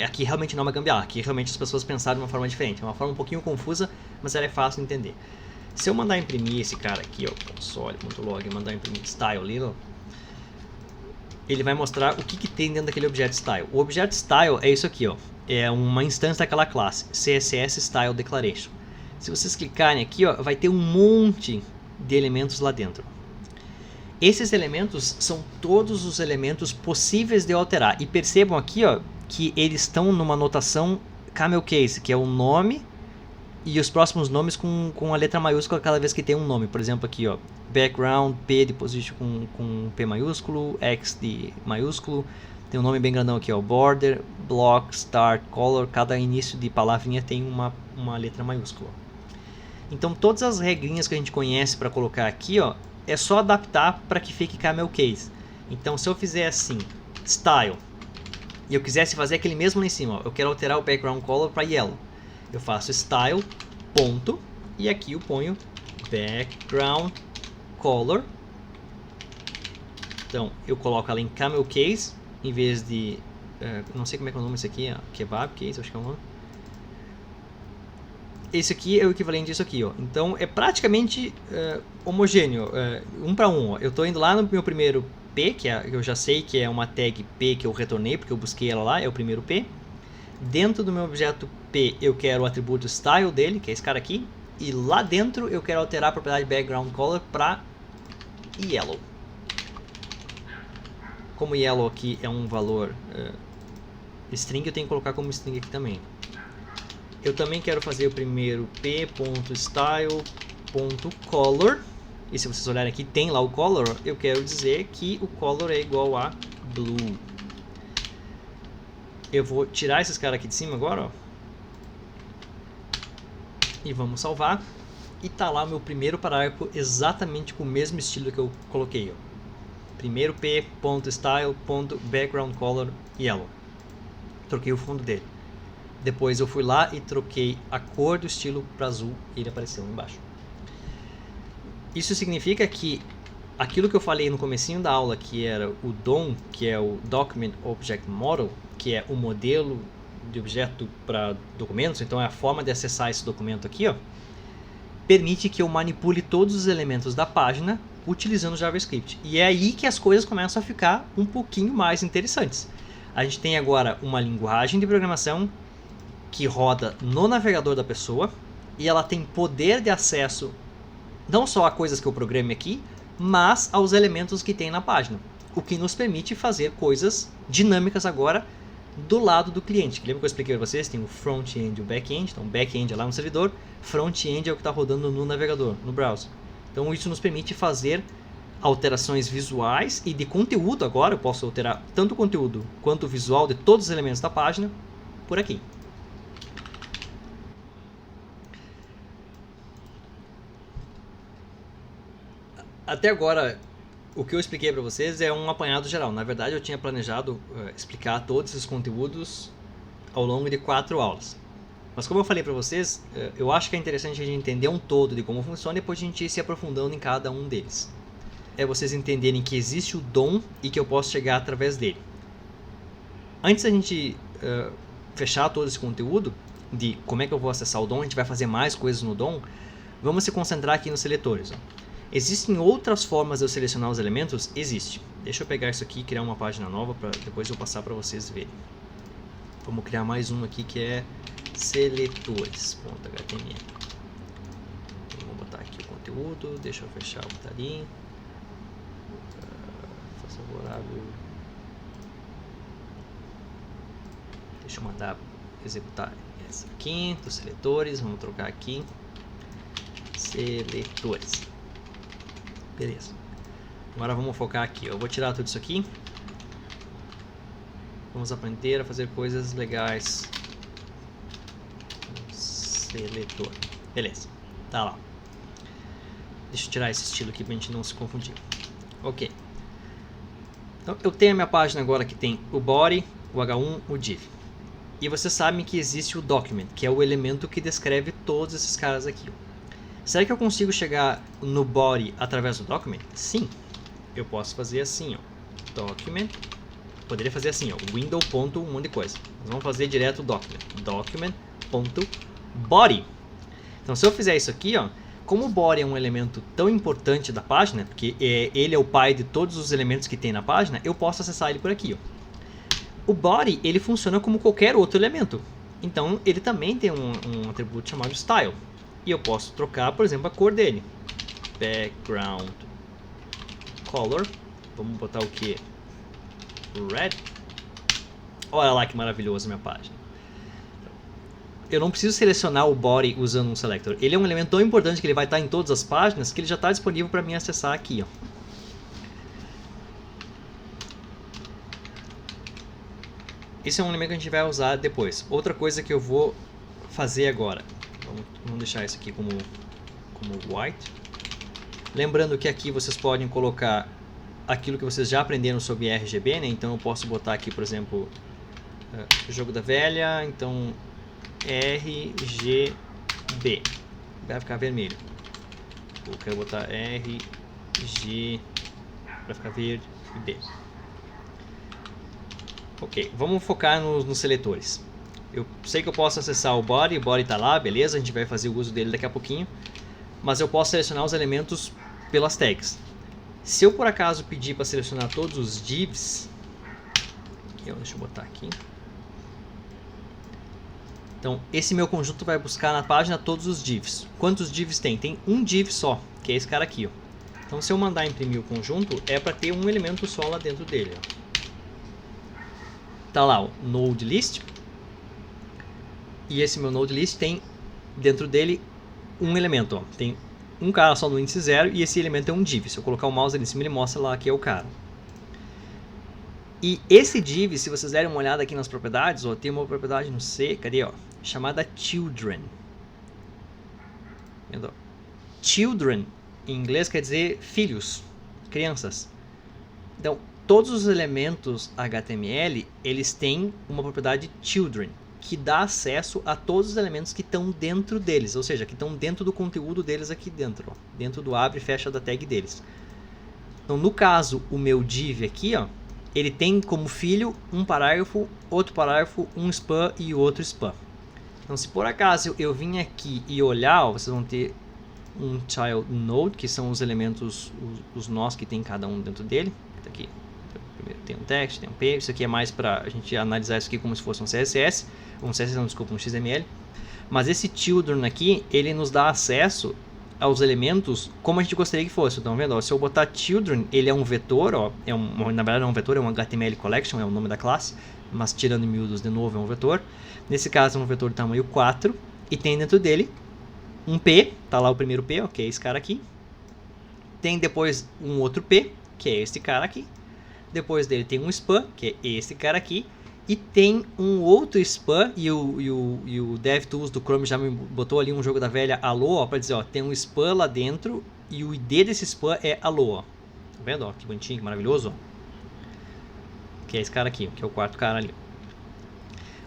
Aqui realmente não é uma gambiarra, aqui realmente as pessoas pensaram de uma forma diferente. É uma forma um pouquinho confusa, mas ela é fácil de entender. Se eu mandar imprimir esse cara aqui, ó, console.log, mandar imprimir style little, ele vai mostrar o que tem dentro daquele objeto style. O objeto style é isso aqui, ó. É uma instância daquela classe, CSS Style Declaration. Se vocês clicarem aqui, ó, vai ter um monte de elementos lá dentro. Esses elementos são todos os elementos possíveis de alterar. E percebam aqui, ó, que eles estão numa notação camel case, que é o nome e os próximos nomes com a letra maiúscula cada vez que tem um nome. Por exemplo, aqui, ó, background, P de position com P maiúsculo, X de maiúsculo. Tem um nome bem grandão aqui, ó, border, block, start, color. Cada início de palavrinha tem uma letra maiúscula. Então, todas as regrinhas que a gente conhece para colocar aqui, ó, é só adaptar para que fique camel case. Então, se eu fizer assim, style, e eu quisesse fazer aquele mesmo lá em cima, ó, eu quero alterar o background color para yellow. Eu faço style, ponto, e aqui eu ponho background color. Então, eu coloco ela em camel case, em vez de, não sei como é que é o nome disso aqui, ó, kebab case, acho que é o nome. Esse aqui é o equivalente disso aqui, ó. Então, é praticamente homogêneo, um para um. Ó. Eu estou indo lá no meu primeiro P, que eu já sei que é uma tag P que eu retornei, porque eu busquei ela lá, é o primeiro P. Dentro do meu objeto P, eu quero o atributo style dele, que é esse cara aqui. E lá dentro, eu quero alterar a propriedade background color para yellow. Como yellow aqui é um valor string, eu tenho que colocar como string aqui também. Eu também quero fazer o primeiro p.style.color. E se vocês olharem aqui, tem lá o color. Eu quero dizer que o color é igual a blue. Eu vou tirar esses caras aqui de cima agora, ó. E vamos salvar. E tá lá o meu primeiro parágrafo exatamente com o mesmo estilo que eu coloquei, ó. Primeiro p.style.background color yellow. Troquei o fundo dele. Depois eu fui lá e troquei a cor do estilo para azul e ele apareceu lá embaixo. Isso significa que aquilo que eu falei no comecinho da aula, que era o DOM, que é o Document Object Model, que é o modelo de objeto para documentos, então é a forma de acessar esse documento aqui, ó, permite que eu manipule todos os elementos da página utilizando o JavaScript. E é aí que as coisas começam a ficar um pouquinho mais interessantes. A gente tem agora uma linguagem de programação que roda no navegador da pessoa e ela tem poder de acesso não só a coisas que eu programe aqui, mas aos elementos que tem na página, o que nos permite fazer coisas dinâmicas agora do lado do cliente. Lembra que eu expliquei para vocês? Tem o front-end e o back-end. Então, back-end é lá no servidor, front-end é o que está rodando no navegador, no browser. Então, isso nos permite fazer alterações visuais e de conteúdo agora. Eu posso alterar tanto o conteúdo quanto o visual de todos os elementos da página por aqui. Até agora, o que eu expliquei para vocês é um apanhado geral. Na verdade, eu tinha planejado explicar todos esses conteúdos ao longo de 4 aulas. Mas como eu falei para vocês, eu acho que é interessante a gente entender um todo de como funciona e depois a gente ir se aprofundando em cada um deles. É vocês entenderem que existe o DOM e que eu posso chegar através dele. Antes da gente fechar todo esse conteúdo de como é que eu vou acessar o DOM, a gente vai fazer mais coisas no DOM, vamos se concentrar aqui nos seletores. Ó. Existem outras formas de eu selecionar os elementos? Existe. Deixa eu pegar isso aqui e criar uma página nova para depois eu passar para vocês verem. Vamos criar mais um aqui que é seletores.html. Vou botar aqui o conteúdo, deixa eu fechar o que está ali. Favorável. Deixa eu mandar executar essa aqui dos seletores. Vamos trocar aqui. Seletores. Beleza. Agora vamos focar aqui. Eu vou tirar tudo isso aqui. Vamos aprender a fazer coisas legais. Seletor. Beleza. Tá lá. Deixa eu tirar esse estilo aqui pra gente não se confundir. Ok. Então eu tenho a minha página agora que tem o body, o H1, o div. E vocês sabem que existe o document, que é o elemento que descreve todos esses caras aqui. Será que eu consigo chegar no body através do document? Sim. Eu posso fazer assim, ó. Document Poderia fazer assim, ó, window ponto um monte de coisa. Nós vamos fazer direto document. Document.body. Então se eu fizer isso aqui, ó, como o body é um elemento tão importante da página, porque ele é o pai de todos os elementos que tem na página, eu posso acessar ele por aqui, ó. O body, ele funciona como qualquer outro elemento. Então ele também tem um atributo chamado style. E eu posso trocar, por exemplo, a cor dele. Background color. Vamos botar o que? Red. Olha lá que maravilhoso a minha página. Eu não preciso selecionar o body usando um selector. Ele é um elemento tão importante que ele vai estar em todas as páginas que ele já está disponível para mim acessar aqui, ó. Esse é um elemento que a gente vai usar depois. Outra coisa que eu vou fazer agora. Vamos deixar isso aqui como white. Lembrando que aqui vocês podem colocar aquilo que vocês já aprenderam sobre RGB, né? Então eu posso botar aqui, por exemplo, jogo da velha, então RGB vai ficar vermelho. Eu quero botar RG para ficar verde e B. Ok, vamos focar nos seletores. Eu sei que eu posso acessar o body está lá, beleza, a gente vai fazer o uso dele daqui a pouquinho. Mas eu posso selecionar os elementos pelas tags. Se eu por acaso pedir para selecionar todos os divs, deixa eu botar aqui. Então esse meu conjunto vai buscar na página todos os divs. Quantos divs tem? Tem um div só, que é esse cara aqui, ó. Então se eu mandar imprimir o conjunto, é para ter um elemento só lá dentro dele, ó. Tá lá o node list. E esse meu node list tem dentro dele um elemento, ó. Tem um cara só no índice 0 e esse elemento é um div. Se eu colocar o mouse ali em cima, ele mostra lá que é o cara. E esse div, se vocês derem uma olhada aqui nas propriedades, ó, tem uma propriedade no C, cadê, ó, chamada children. Vendo? Children em inglês quer dizer filhos, crianças. Então, todos os elementos HTML, eles têm uma propriedade children, que dá acesso a todos os elementos que estão dentro deles, ou seja, que estão dentro do conteúdo deles aqui dentro, ó, dentro do abre e fecha da tag deles. Então, no caso, o meu div aqui, ó, ele tem como filho um parágrafo, outro parágrafo, um span e outro span. Então, se por acaso eu vim aqui e olhar, ó, vocês vão ter um child node, que são os elementos, os nós que tem cada um dentro dele. Tá aqui. Primeiro tem um text, tem um p. Isso aqui é mais para a gente analisar isso aqui como se fosse um CSS. Um CSS não, desculpa, um XML. Mas esse children aqui, ele nos dá acesso aos elementos como a gente gostaria que fosse. Estão vendo? Ó, se eu botar children, ele é um vetor, ó, na verdade não é um vetor, é um HTML collection, é o nome da classe, mas tirando em miúdos de novo é um vetor. Nesse caso é um vetor de tamanho 4 e tem dentro dele um P, tá lá o primeiro P, ó, que é esse cara aqui. Tem depois um outro P, que é esse cara aqui. Depois dele tem um span, que é esse cara aqui. E tem um outro span, e o DevTools do Chrome já me botou ali um jogo da velha alô, para dizer, ó, tem um span lá dentro e o ID desse span é alô, ó. Tá vendo, ó, que bonitinho, que maravilhoso, ó. Que é esse cara aqui, ó, que é o quarto cara ali.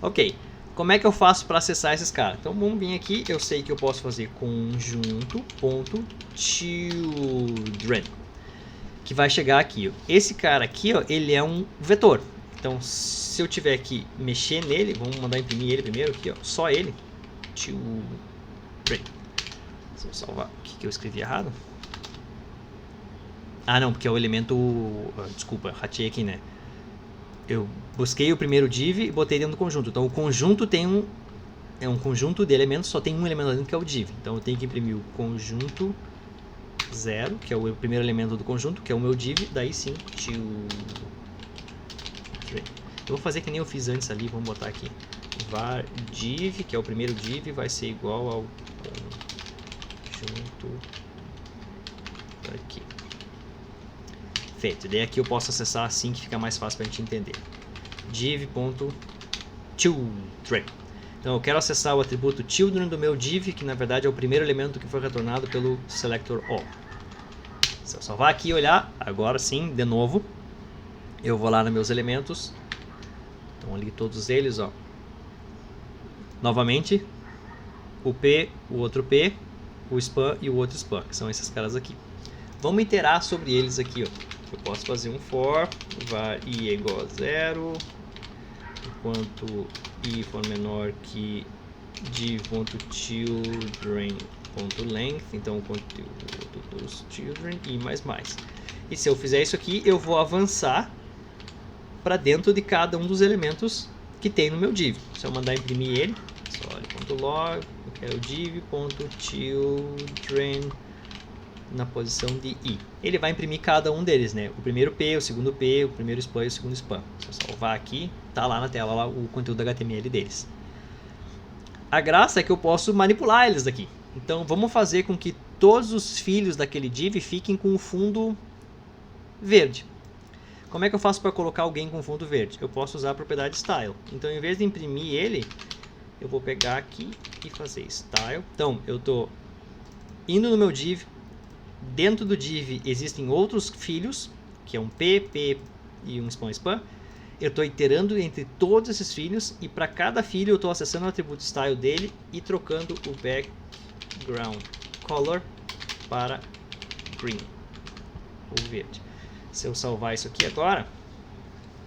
Ok, como é que eu faço para acessar esses caras? Então vamos vir aqui, eu sei que eu posso fazer conjunto.children, que vai chegar aqui, ó. Esse cara aqui, ó, ele é um vetor. Então, se eu tiver que mexer nele, vamos mandar imprimir ele primeiro aqui, ó, só ele. Children. Se eu salvar, o que eu escrevi errado? Ah, não, porque é o elemento, desculpa, ratei aqui, né? Eu busquei o primeiro div e botei dentro do conjunto. Então, o conjunto tem é um conjunto de elementos, só tem um elemento lá dentro que é o div. Então, eu tenho que imprimir o conjunto 0, que é o primeiro elemento do conjunto, que é o meu div, daí sim, children. Eu vou fazer que nem eu fiz antes ali, vamos botar aqui var div, que é o primeiro div, vai ser igual ao conjunto aqui. Feito, daí aqui eu posso acessar assim que fica mais fácil para a gente entender. div.children. Então eu quero acessar o atributo children do meu div, que na verdade é o primeiro elemento que foi retornado pelo selector all. Se eu salvar aqui e olhar, agora sim, de novo, eu vou lá nos meus elementos, estão ali todos eles, ó. Novamente, o P, o outro P, o span e o outro span, que são esses caras aqui. Vamos iterar sobre eles aqui, ó. eu posso fazer um for var i é igual a 0, enquanto i for menor que div.children.length, então o conteúdo dos children e mais. E se eu fizer isso aqui, eu vou avançar para dentro de cada um dos elementos que tem no meu div. Se eu mandar imprimir ele, só .log, eu quero div.children na posição de i. Ele vai imprimir cada um deles, né? O primeiro P, o segundo P, o primeiro span e o segundo span. Se eu salvar aqui, tá lá na tela lá, o conteúdo HTML deles. A graça é que eu posso manipular eles daqui. Então vamos fazer com que todos os filhos daquele div fiquem com o fundo verde. Como é que eu faço para colocar alguém com fundo verde? Eu posso usar a propriedade style. Então em vez de imprimir ele, eu vou pegar aqui e fazer style. Então eu estou indo no meu div. Dentro do div existem outros filhos, que é um P e um span. Eu estou iterando entre todos esses filhos e para cada filho eu estou acessando o atributo style dele e trocando o background color para green, ou verde. Se eu salvar isso aqui agora,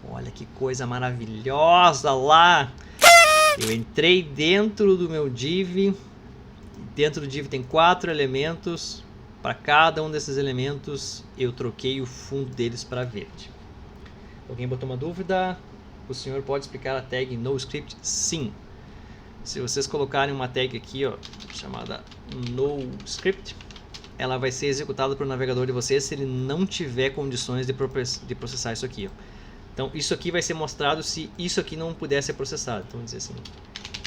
olha que coisa maravilhosa lá! Eu entrei dentro do meu div, dentro do div tem 4 elementos. Para cada um desses elementos, eu troquei o fundo deles para verde. Alguém botou uma dúvida? O senhor pode explicar a tag NoScript? Sim. Se vocês colocarem uma tag aqui, ó, chamada NoScript, ela vai ser executada pelo navegador de vocês se ele não tiver condições de processar isso aqui. Ó. Então, isso aqui vai ser mostrado se isso aqui não puder ser processado. Então, vamos dizer assim,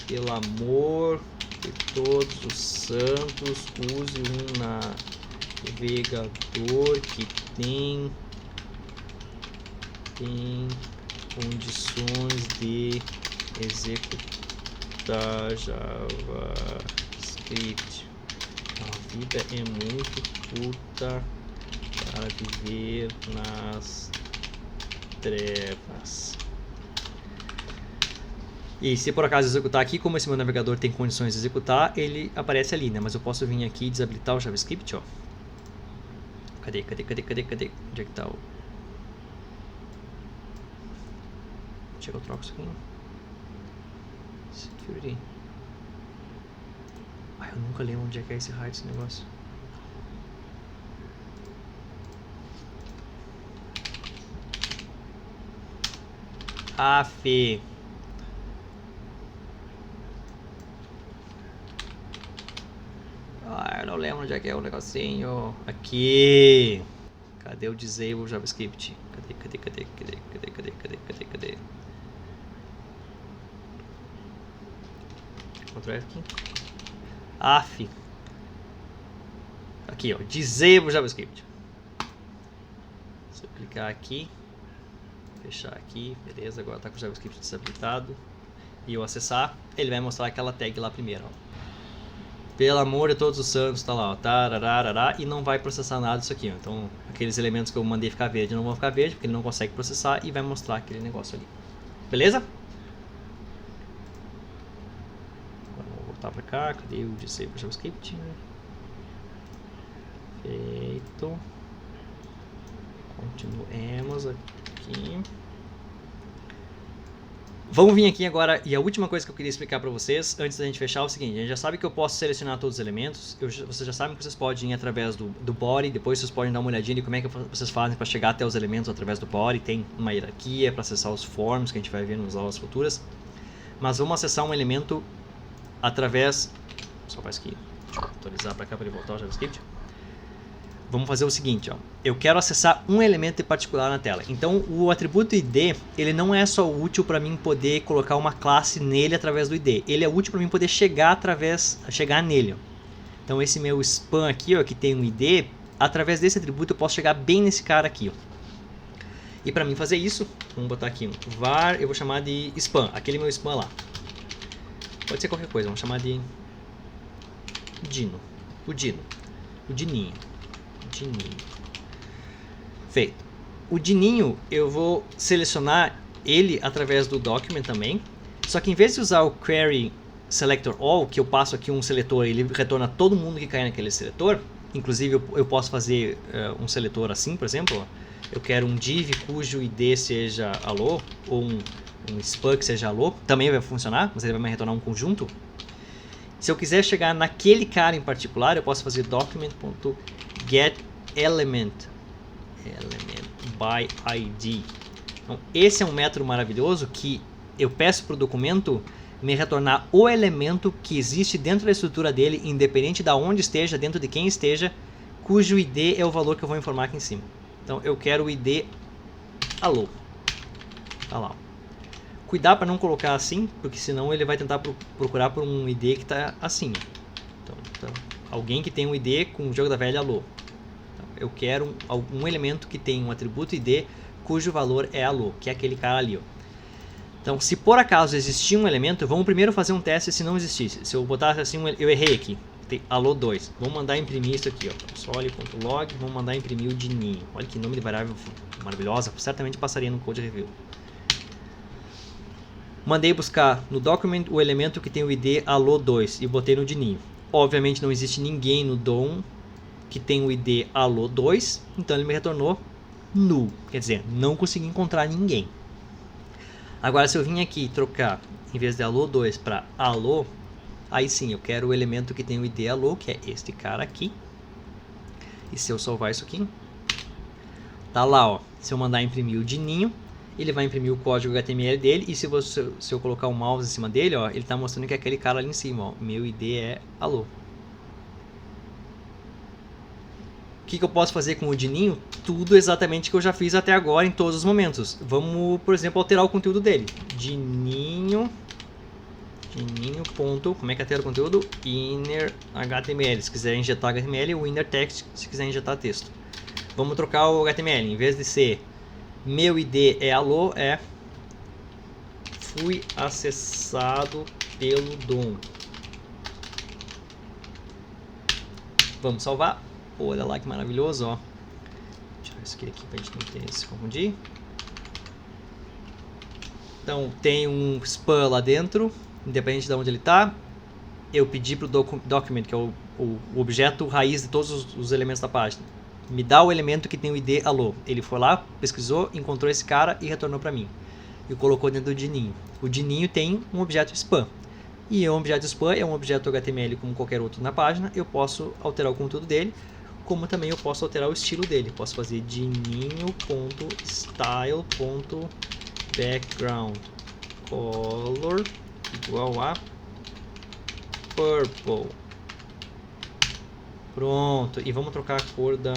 pelo amor de todos os santos, use um navegador que tem condições de executar JavaScript. A vida é muito curta para viver nas trevas. E se por acaso executar aqui, como esse meu navegador tem condições de executar, ele aparece ali, né? Mas eu posso vir aqui e desabilitar o JavaScript, ó. Cadê? Onde é que tá o... Chega, eu troco isso aqui. Security. Ai, eu nunca lembro onde é que é esse raio desse negócio. Fê. Eu não lembro onde é que é o negocinho. Aqui. Cadê o disable JavaScript? Cadê? Ctrl F aqui. Aqui, ó. Disable JavaScript. Se eu clicar aqui, fechar aqui, beleza. Agora tá com o JavaScript desabilitado. E eu acessar, ele vai mostrar aquela tag lá primeiro, ó. Pelo amor de todos os santos, tá lá, ó, tarararará, e não vai processar nada disso aqui, ó. Então, aqueles elementos que eu mandei ficar verde não vão ficar verde, porque ele não consegue processar e vai mostrar aquele negócio ali. Beleza? Agora vou voltar pra cá, cadê o disable JavaScript? Feito. Continuemos aqui. Vamos vir aqui agora, e a última coisa que eu queria explicar para vocês, antes da gente fechar, é o seguinte: a gente já sabe que eu posso selecionar todos os elementos, vocês já sabem que vocês podem ir através do body, depois vocês podem dar uma olhadinha em como é que vocês fazem para chegar até os elementos através do body, tem uma hierarquia para acessar os forms, que a gente vai ver nas aulas futuras, mas vamos acessar um elemento através, só faz aqui, deixa eu atualizar para cá para ele voltar ao JavaScript. Vamos fazer o seguinte, ó. Eu quero acessar um elemento em particular na tela. Então o atributo ID, ele não é só útil para mim poder colocar uma classe nele através do ID. Ele é útil para mim poder chegar nele. Ó. Então esse meu span aqui, ó, que tem um ID, através desse atributo eu posso chegar bem nesse cara aqui, ó. E para mim fazer isso, vamos botar aqui um var, eu vou chamar de span, aquele meu span lá. Pode ser qualquer coisa, vamos chamar de Dino. O Dininho. Feito. O Dininho eu vou selecionar ele através do document também. Só que em vez de usar o query selector all, que eu passo aqui um seletor e ele retorna todo mundo que cai naquele seletor, inclusive eu posso fazer um seletor assim, por exemplo, ó. eu quero um div cujo id seja alô, ou um span que seja alô, também vai funcionar, mas ele vai me retornar um conjunto. Se eu quiser chegar naquele cara em particular, eu posso fazer document.getElement by id. Então, esse é um método maravilhoso que eu peço para o documento me retornar o elemento que existe dentro da estrutura dele, independente de onde esteja, dentro de quem esteja, cujo id é o valor que eu vou informar aqui em cima. Então eu quero o id alô. Tá lá. Cuidar para não colocar assim, porque senão ele vai tentar procurar por um id que está assim. Então, alguém que tem um id com o jogo da velha alô. Então, eu quero um elemento que tem um atributo id cujo valor é alô, que é aquele cara ali, ó. Então, se por acaso existir um elemento, vamos primeiro fazer um teste se não existisse. Se eu botasse assim, eu errei aqui, tem alô 2. Vamos mandar imprimir isso aqui, ó, console.log, vamos mandar imprimir o dininho. Olha que nome de variável maravilhosa, certamente passaria no code review. Mandei buscar no document o elemento que tem o id alô 2 e botei no dininho. Obviamente não existe ninguém no DOM que tem o id alô 2, então ele me retornou null, quer dizer, não consegui encontrar ninguém. Agora se eu vim aqui trocar, em vez de alô 2 para alô, aí sim eu quero o elemento que tem o id alô, que é este cara aqui. E se eu salvar isso aqui, tá lá, ó, se eu mandar imprimir o dininho, ele vai imprimir o código HTML dele, e se eu colocar o mouse em cima dele, ó, ele está mostrando que é aquele cara ali em cima, ó, meu ID é alô. O que eu posso fazer com o dininho? Tudo exatamente que eu já fiz até agora em todos os momentos. Vamos, por exemplo, alterar o conteúdo dele. Dininho ponto, como é que altera o conteúdo? Inner HTML, se quiser injetar HTML, o inner text, se quiser injetar texto. Vamos trocar o HTML, em vez de ser meu ID é alô, é fui acessado pelo DOM. Vamos salvar. Olha lá que maravilhoso, ó. Deixa eu tirar isso aqui para a gente não se confundir. Então tem um span lá dentro, independente de onde ele está. Eu pedi para o document, que é o objeto raiz de todos os elementos da página, me dá o elemento que tem o id alô. Ele foi lá, pesquisou, encontrou esse cara e retornou para mim. E colocou dentro do dininho. O dininho tem um objeto span. E um objeto span é um objeto HTML como qualquer outro na página. Eu posso alterar o conteúdo dele, como também eu posso alterar o estilo dele. Posso fazer dininho.style.background color igual a purple. Pronto, e vamos trocar a cor da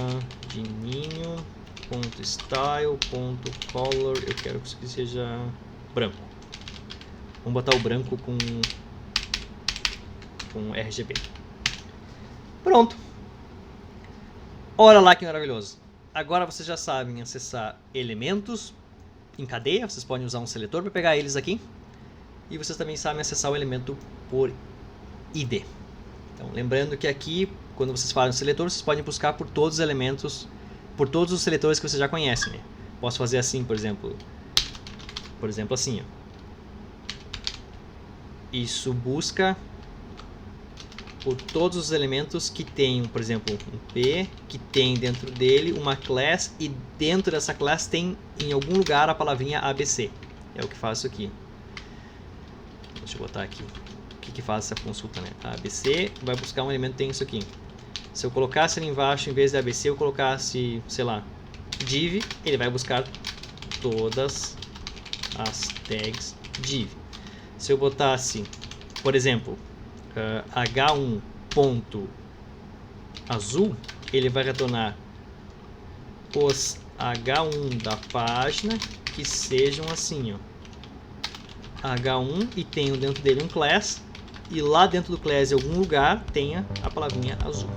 dininho.style.color, eu quero que isso aqui seja branco. Vamos botar o branco com RGB. Pronto. Olha lá que maravilhoso. Agora vocês já sabem acessar elementos em cadeia, vocês podem usar um seletor para pegar eles aqui. E vocês também sabem acessar o elemento por ID. Então, lembrando que aqui, quando vocês fazem o seletor, vocês podem buscar por todos os elementos, por todos os seletores que vocês já conhecem, né? Posso fazer assim, por exemplo assim, ó. Isso busca por todos os elementos que tem, por exemplo, um P, que tem dentro dele uma class, e dentro dessa class tem em algum lugar a palavrinha ABC. É o que faço aqui. Deixa eu botar aqui. O que faz essa consulta, né? A ABC vai buscar um elemento que tem isso aqui. Se eu colocasse ali embaixo, em vez de ABC, eu colocasse, sei lá, div, ele vai buscar todas as tags div. Se eu botasse, por exemplo, h1.azul, ele vai retornar os h1 da página que sejam assim, ó. H1 e tenho dentro dele um class, e lá dentro do class em algum lugar tenha a palavrinha azul.